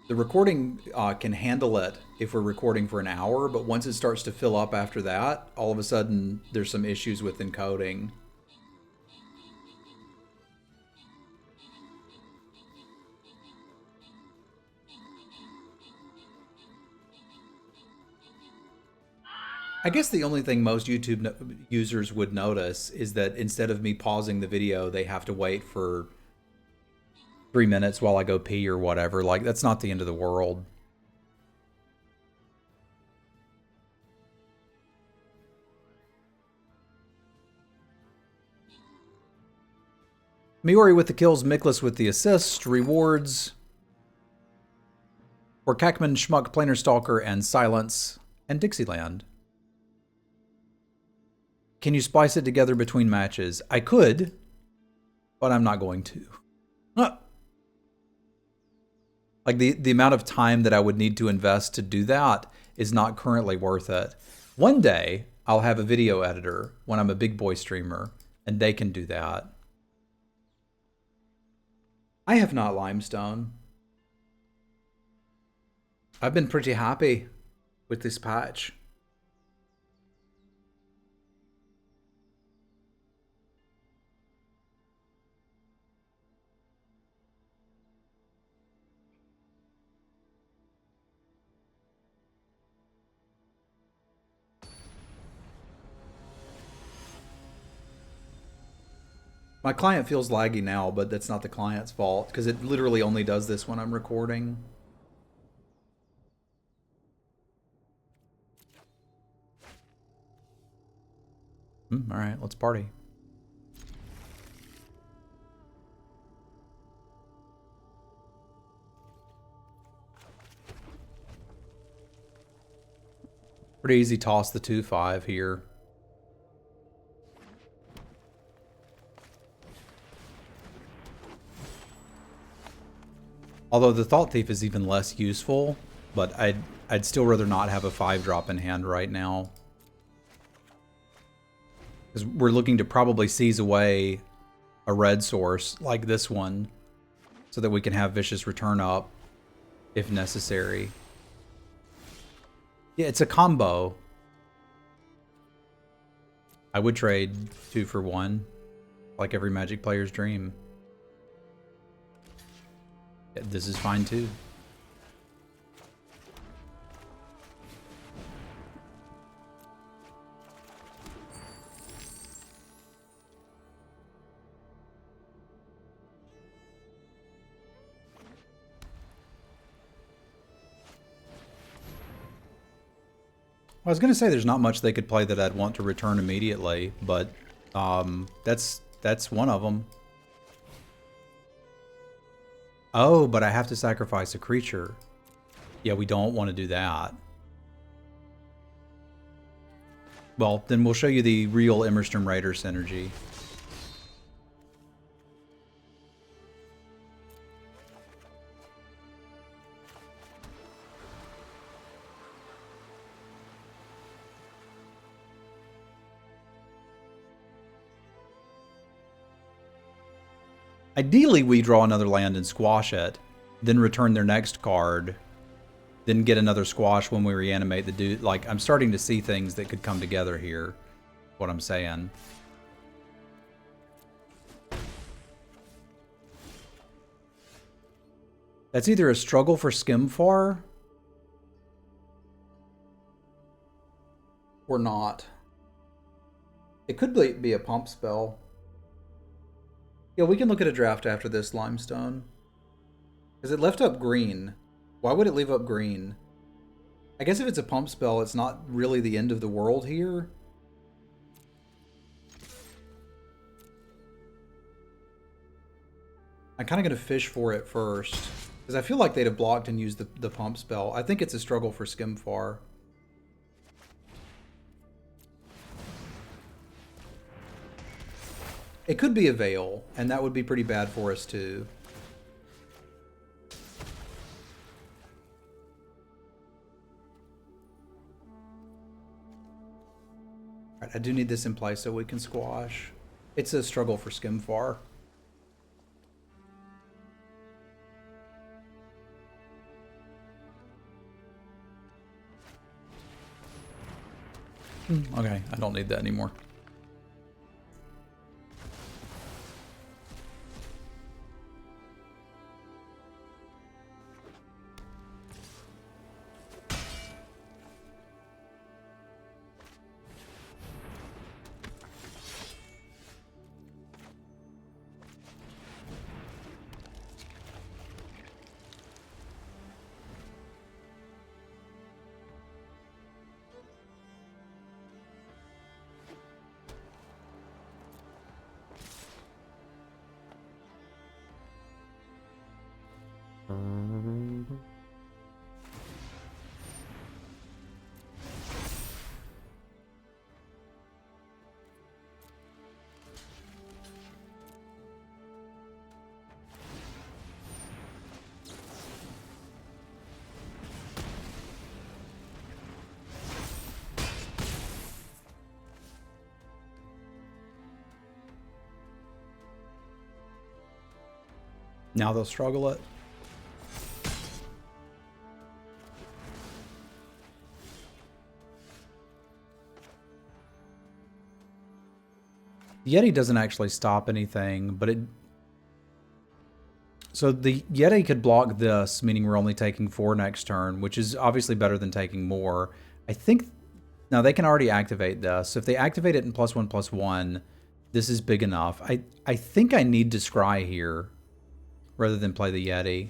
The recording can handle it if we're recording for an hour, but once it starts to fill up after that, all of a sudden there's some issues with encoding. I guess the only thing most YouTube users would notice is that instead of me pausing the video, they have to wait for 3 minutes while I go pee or whatever. Like, that's not the end of the world. Miori with the kills, Miklas with the assist, rewards for Kakman, Schmuck, Planar Stalker, and Silence, and Dixieland. Can you splice it together between matches? I could, but I'm not going to. Like, the amount of time that I would need to invest to do that is not currently worth it. One day, I'll have a video editor when I'm a big boy streamer, and they can do that. I have not limestone. I've been pretty happy with this patch. My client feels laggy now, but that's not the client's fault, because it literally only does this when I'm recording. All right, let's party. Pretty easy toss the 2-5 here. Although the Thought Thief is even less useful, but I'd still rather not have a 5-drop in hand right now. Because we're looking to probably seize away a red source like this one, so that we can have Vicious Return up if necessary. Yeah, it's a combo. I would trade 2 for 1, like every Magic player's dream. Yeah, this is fine too. I was going to say there's not much they could play that I'd want to return immediately, but that's one of them. Oh, but I have to sacrifice a creature. Yeah, we don't want to do that. Well, then we'll show you the real Immersturm Raider synergy. Ideally, we draw another land and squash it, then return their next card, then get another squash when we reanimate the dude. Like, I'm starting to see things that could come together here, what I'm saying. That's either a struggle for Skimfar or not. It could be a pump spell. Yeah, we can look at a draft after this, Limestone. Because it left up green. Why would it leave up green? I guess if it's a pump spell, it's not really the end of the world here. I'm kind of going to fish for it first. Because I feel like they'd have blocked and used the pump spell. I think it's a struggle for Skimfar. It could be a Veil, and that would be pretty bad for us too. Right, I do need this in place so we can squash. It's a struggle for Skimfar. Okay, I don't need that anymore. Now they'll struggle it. The Yeti doesn't actually stop anything, but it... So the Yeti could block this, meaning we're only taking 4 next turn, which is obviously better than taking more. I think... Now, they can already activate this. So if they activate it in +1/+1, this is big enough. I think I need to scry here rather than play the Yeti.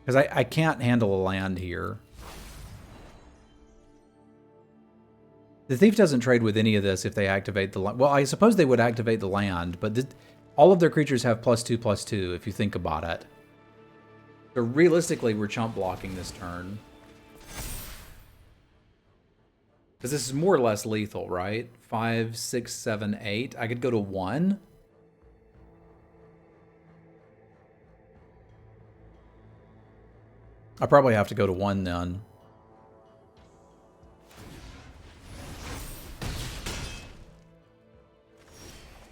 Because I can't handle a land here. The Thief doesn't trade with any of this if they activate the land. Well, I suppose they would activate the land, but all of their creatures have +2/+2 if you think about it. So realistically, we're chump blocking this turn. Because this is more or less lethal, right? 5, 6, 7, 8. I could go to 1. I probably have to go to 1 then.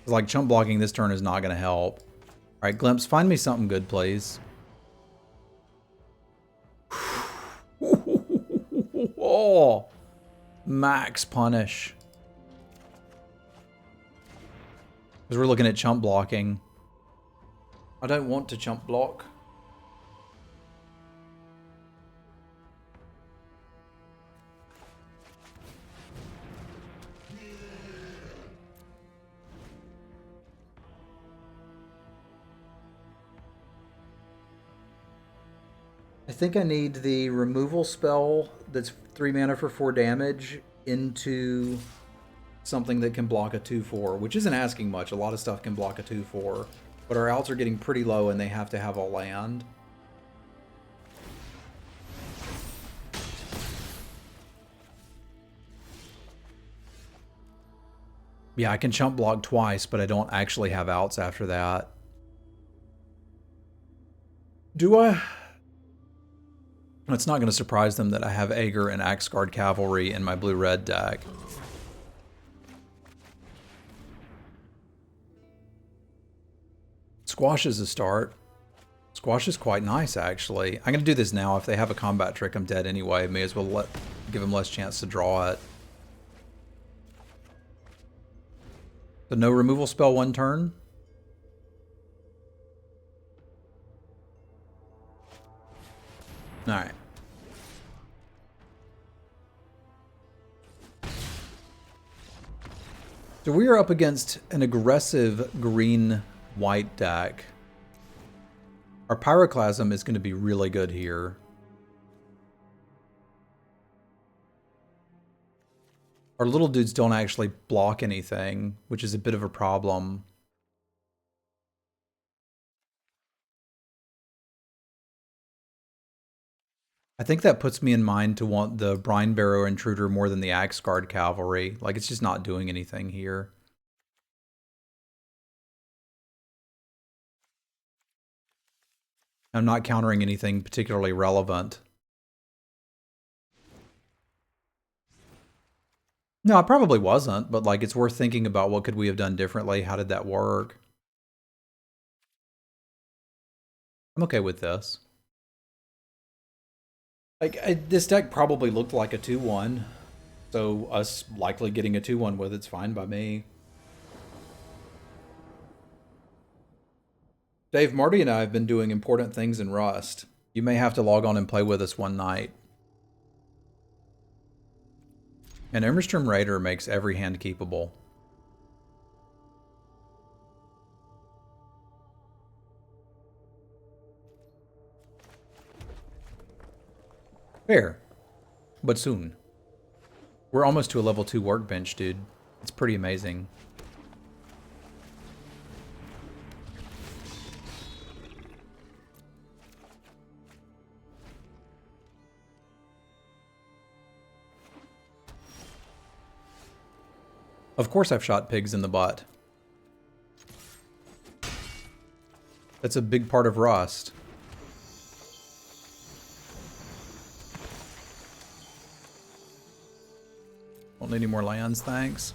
Like, chump blocking this turn is not going to help. All right, Glimpse, find me something good, please. Oh, max punish. Because we're looking at chump blocking. I don't want to chump block. I think I need the removal spell that's 3 mana for 4 damage into something that can block a 2/4, which isn't asking much. A lot of stuff can block a 2/4, but our outs are getting pretty low and they have to have a land. Yeah, I can chump block twice, but I don't actually have outs after that. Do I? It's not going to surprise them that I have Aegir and Axgard Cavalry in my blue-red deck. Squash is a start. Squash is quite nice, actually. I'm going to do this now. If they have a combat trick, I'm dead anyway. May as well give them less chance to draw it. So no removal spell 1 turn. All right. So we are up against an aggressive green-white deck. Our Pyroclasm is going to be really good here. Our little dudes don't actually block anything, which is a bit of a problem. I think that puts me in mind to want the Brine Barrow Intruder more than the Axgard Cavalry. Like, it's just not doing anything here. I'm not countering anything particularly relevant. No, I probably wasn't, but like it's worth thinking about what could we have done differently? How did that work? I'm okay with this. Like this deck probably looked like a 2-1, so us likely getting a 2-1 with it's fine by me. Dave, Marty and I have been doing important things in Rust. You may have to log on and play with us one night. And Immerstrom Raider makes every hand keepable. Fair, but soon. We're almost to a level 2 workbench, dude. It's pretty amazing. Of course I've shot pigs in the butt. That's a big part of Rust. Don't need any more lands, thanks.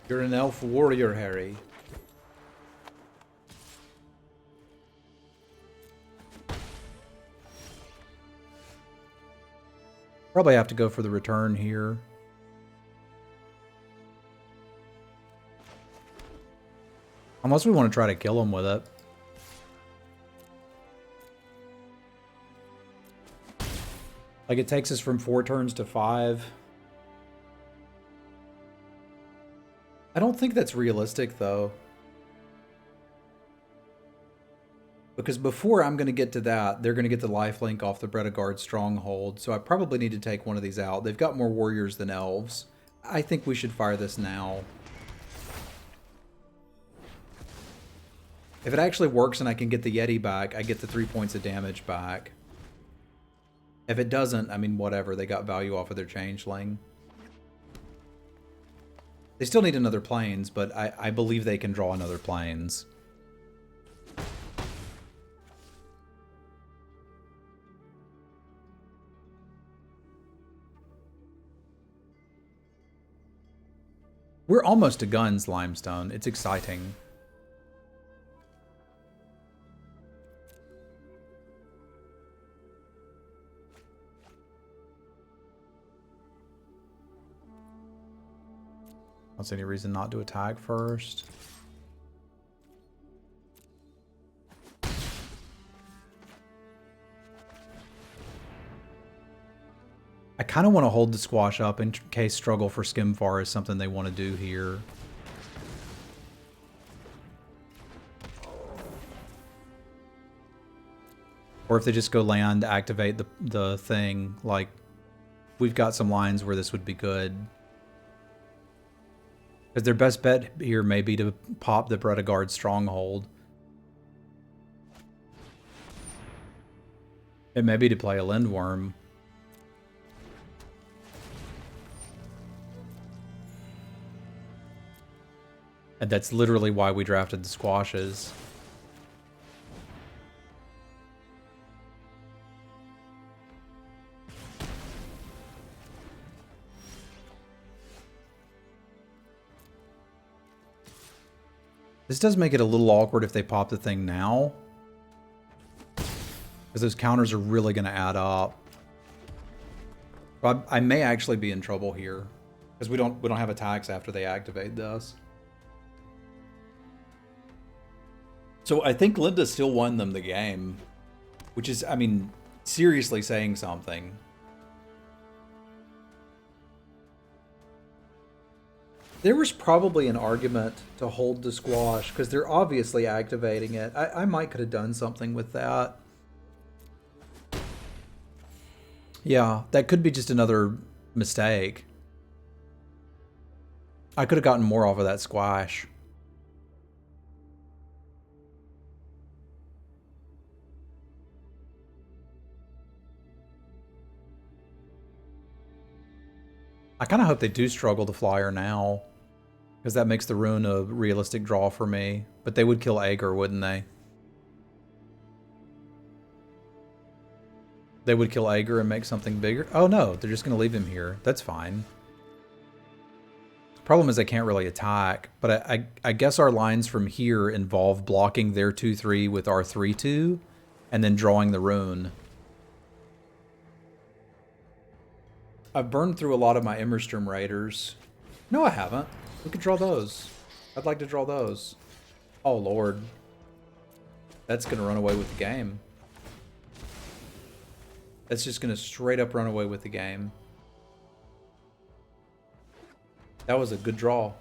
You're an elf warrior, Harry. Probably have to go for the return here. Unless we want to try to kill him with it. Like it takes us from 4 turns to 5. I don't think that's realistic, though. Because before I'm going to get to that, they're going to get the lifelink off the Bredegard Stronghold, so I probably need to take one of these out. They've got more warriors than elves. I think we should fire this now. If it actually works and I can get the Yeti back, I get the 3 points of damage back. If it doesn't, I mean, whatever. They got value off of their changeling. They still need another plains, but I believe they can draw another plains. We're almost to guns, Limestone. It's exciting. I don't see any reason not to attack first. I kind of want to hold the squash up in case Struggle for Skimfar is something they want to do here. Or if they just go land, activate the thing, like, we've got some lines where this would be good. Because their best bet here may be to pop the Bredegard Stronghold. It may be to play a Lindworm. And that's literally why we drafted the squashes. This does make it a little awkward if they pop the thing now. Because those counters are really going to add up. But I may actually be in trouble here. Because we don't have attacks after they activate this. So I think Linda still won them the game. Which is, I mean, seriously saying something. There was probably an argument to hold the squash because they're obviously activating it. I might could have done something with that. Yeah, that could be just another mistake. I could have gotten more off of that squash. I kind of hope they do struggle the flyer now, because that makes the rune a realistic draw for me. But they would kill Aegir, wouldn't they? They would kill Aegir and make something bigger? Oh no, they're just going to leave him here. That's fine. Problem is I can't really attack, but I guess our lines from here involve blocking their 2-3 with our 3-2, and then drawing the rune. I've burned through a lot of my Immerstrom Raiders. No, I haven't. We could draw those. I'd like to draw those. Oh, Lord. That's going to run away with the game. That's just going to straight up run away with the game. That was a good draw.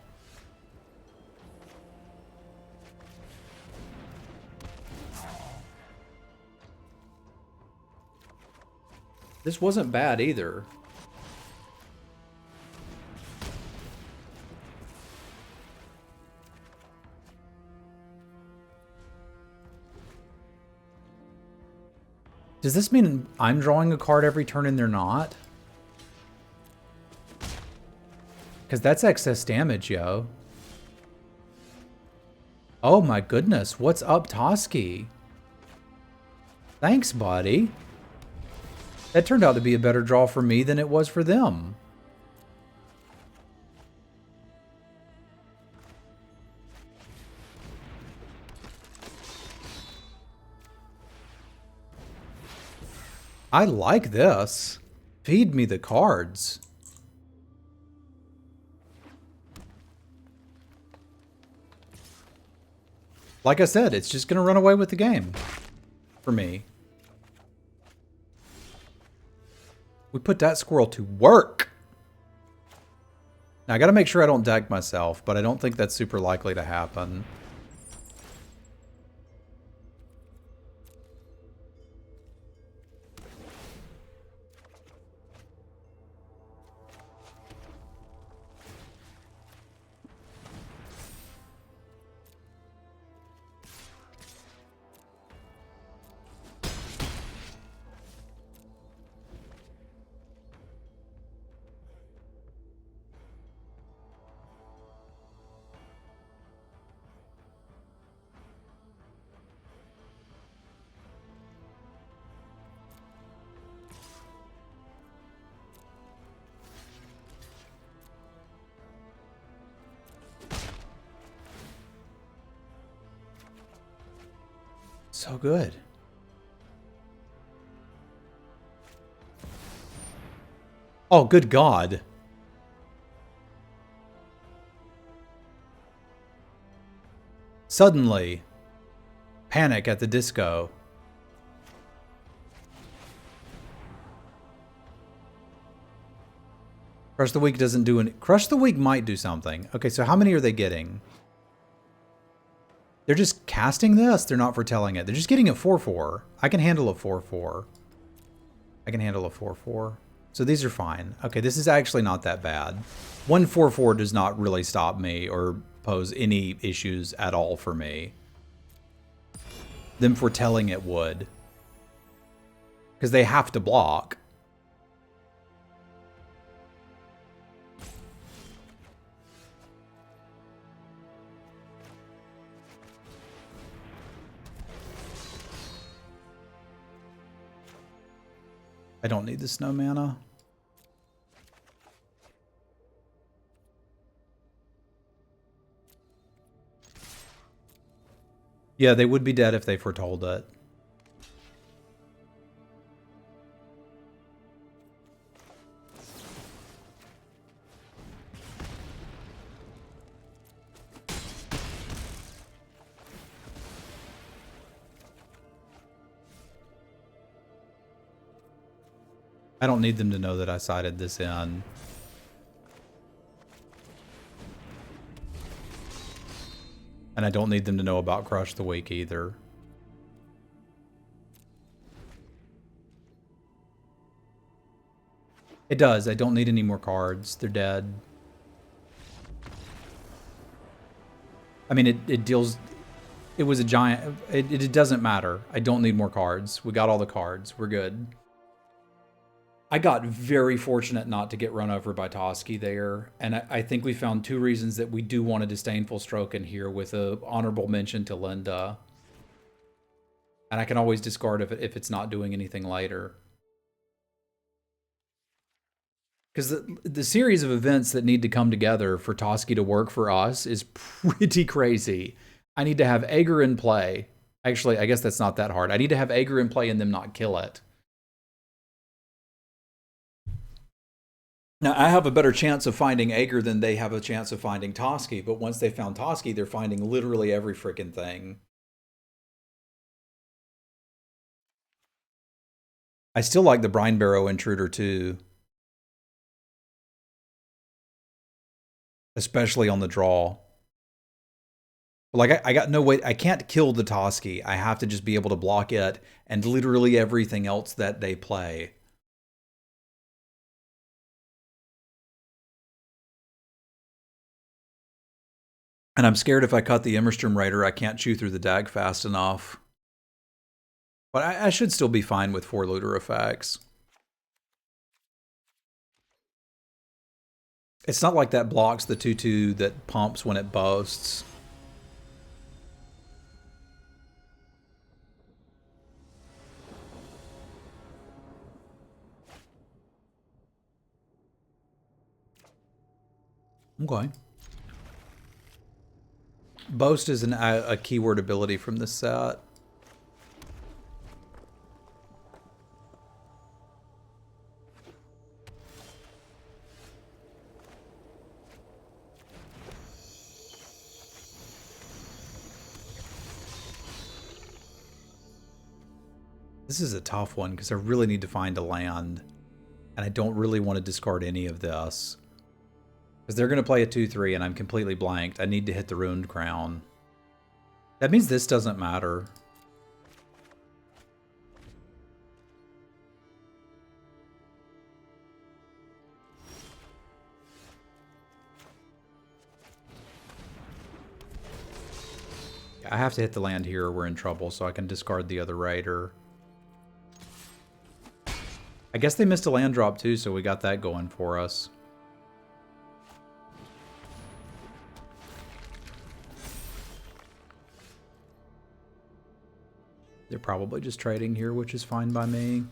This wasn't bad either. Does this mean I'm drawing a card every turn and they're not? Because that's excess damage, yo. Oh my goodness, what's up, Toski? Thanks, buddy. That turned out to be a better draw for me than it was for them. I like this. Feed me the cards. Like I said, it's just going to run away with the game. For me. We put that squirrel to work. Now, I got to make sure I don't deck myself, but I don't think that's super likely to happen. So good. Oh, good God. Suddenly, Panic at the Disco. Crush the Weak doesn't do any... Crush the Weak might do something. Okay, so how many are they getting? They're just casting this? They're not foretelling it. They're just getting a 4-4. I can handle a 4-4. I can handle a 4-4. So these are fine. Okay, this is actually not that bad. 1-4-4 does not really stop me or pose any issues at all for me. Them foretelling it would. Because they have to block. I don't need the snow mana. Yeah, they would be dead if they foretold it. I don't need them to know that I sided this in. And I don't need them to know about Crush the Weak either. It does. I don't need any more cards. They're dead. I mean, it deals... It was a giant... It doesn't matter. I don't need more cards. We got all the cards. We're good. I got very fortunate not to get run over by Toski there. And I think we found 2 reasons that we do want a Disdainful Stroke in here with a honorable mention to Linda. And I can always discard if it's not doing anything later. Because the series of events that need to come together for Toski to work for us is pretty crazy. I need to have Aegir in play. Actually, I guess that's not that hard. I need to have Aegir in play and them not kill it. Now, I have a better chance of finding Aegir than they have a chance of finding Toski, but once they found Toski, they're finding literally every freaking thing. I still like the Brine Barrow Intruder, too. Especially on the draw. Like, I got no way... I can't kill the Toski. I have to just be able to block it and literally everything else that they play. And I'm scared if I cut the Immerstrom Raider, I can't chew through the dag fast enough. But I should still be fine with 4 looter effects. It's not like that blocks the 2/2 that pumps when it boasts. Okay. Boast is a keyword ability from this set. This is a tough one because I really need to find a land. And I don't really want to discard any of this. Because they're going to play a 2/3 and I'm completely blanked. I need to hit the Ruined Crown. That means this doesn't matter. I have to hit the land here or we're in trouble, so I can discard the other Raider. I guess they missed a land drop too, so we got that going for us. They're probably just trading here, which is fine by me.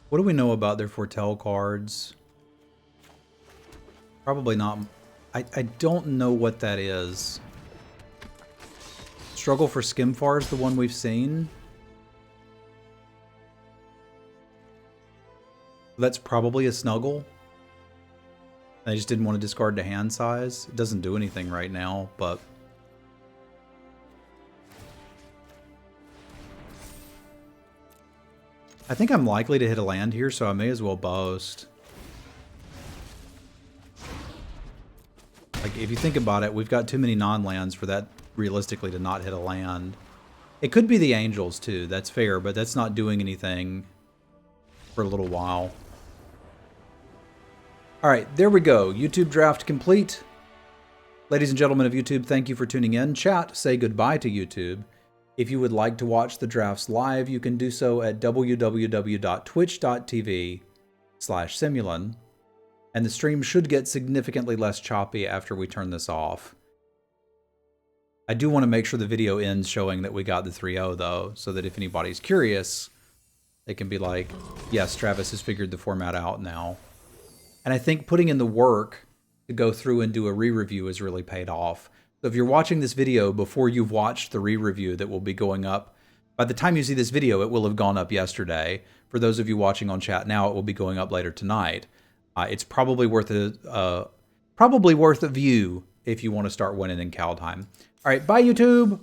What do we know about their Foretell cards? Probably not. I don't know what that is. Struggle for Skimfar is the one we've seen. That's probably a Snuggle. I just didn't want to discard to hand size. It doesn't do anything right now, but... I think I'm likely to hit a land here, so I may as well boast. Like, if you think about it, we've got too many non-lands for that realistically to not hit a land. It could be the Angels, too. That's fair, but that's not doing anything for a little while. Alright, there we go. YouTube draft complete. Ladies and gentlemen of YouTube, thank you for tuning in. Chat, say goodbye to YouTube. If you would like to watch the drafts live, you can do so at www.twitch.tv/Simulon. And the stream should get significantly less choppy after we turn this off. I do want to make sure the video ends showing that we got the 3-0 though, so that if anybody's curious, they can be like, yes, Travis has figured the format out now. And I think putting in the work to go through and do a re-review has really paid off. So if you're watching this video before you've watched the re-review that will be going up, by the time you see this video, it will have gone up yesterday. For those of you watching on chat now, it will be going up later tonight. It's probably worth a view if you want to start winning in Kaldheim. All right, bye YouTube.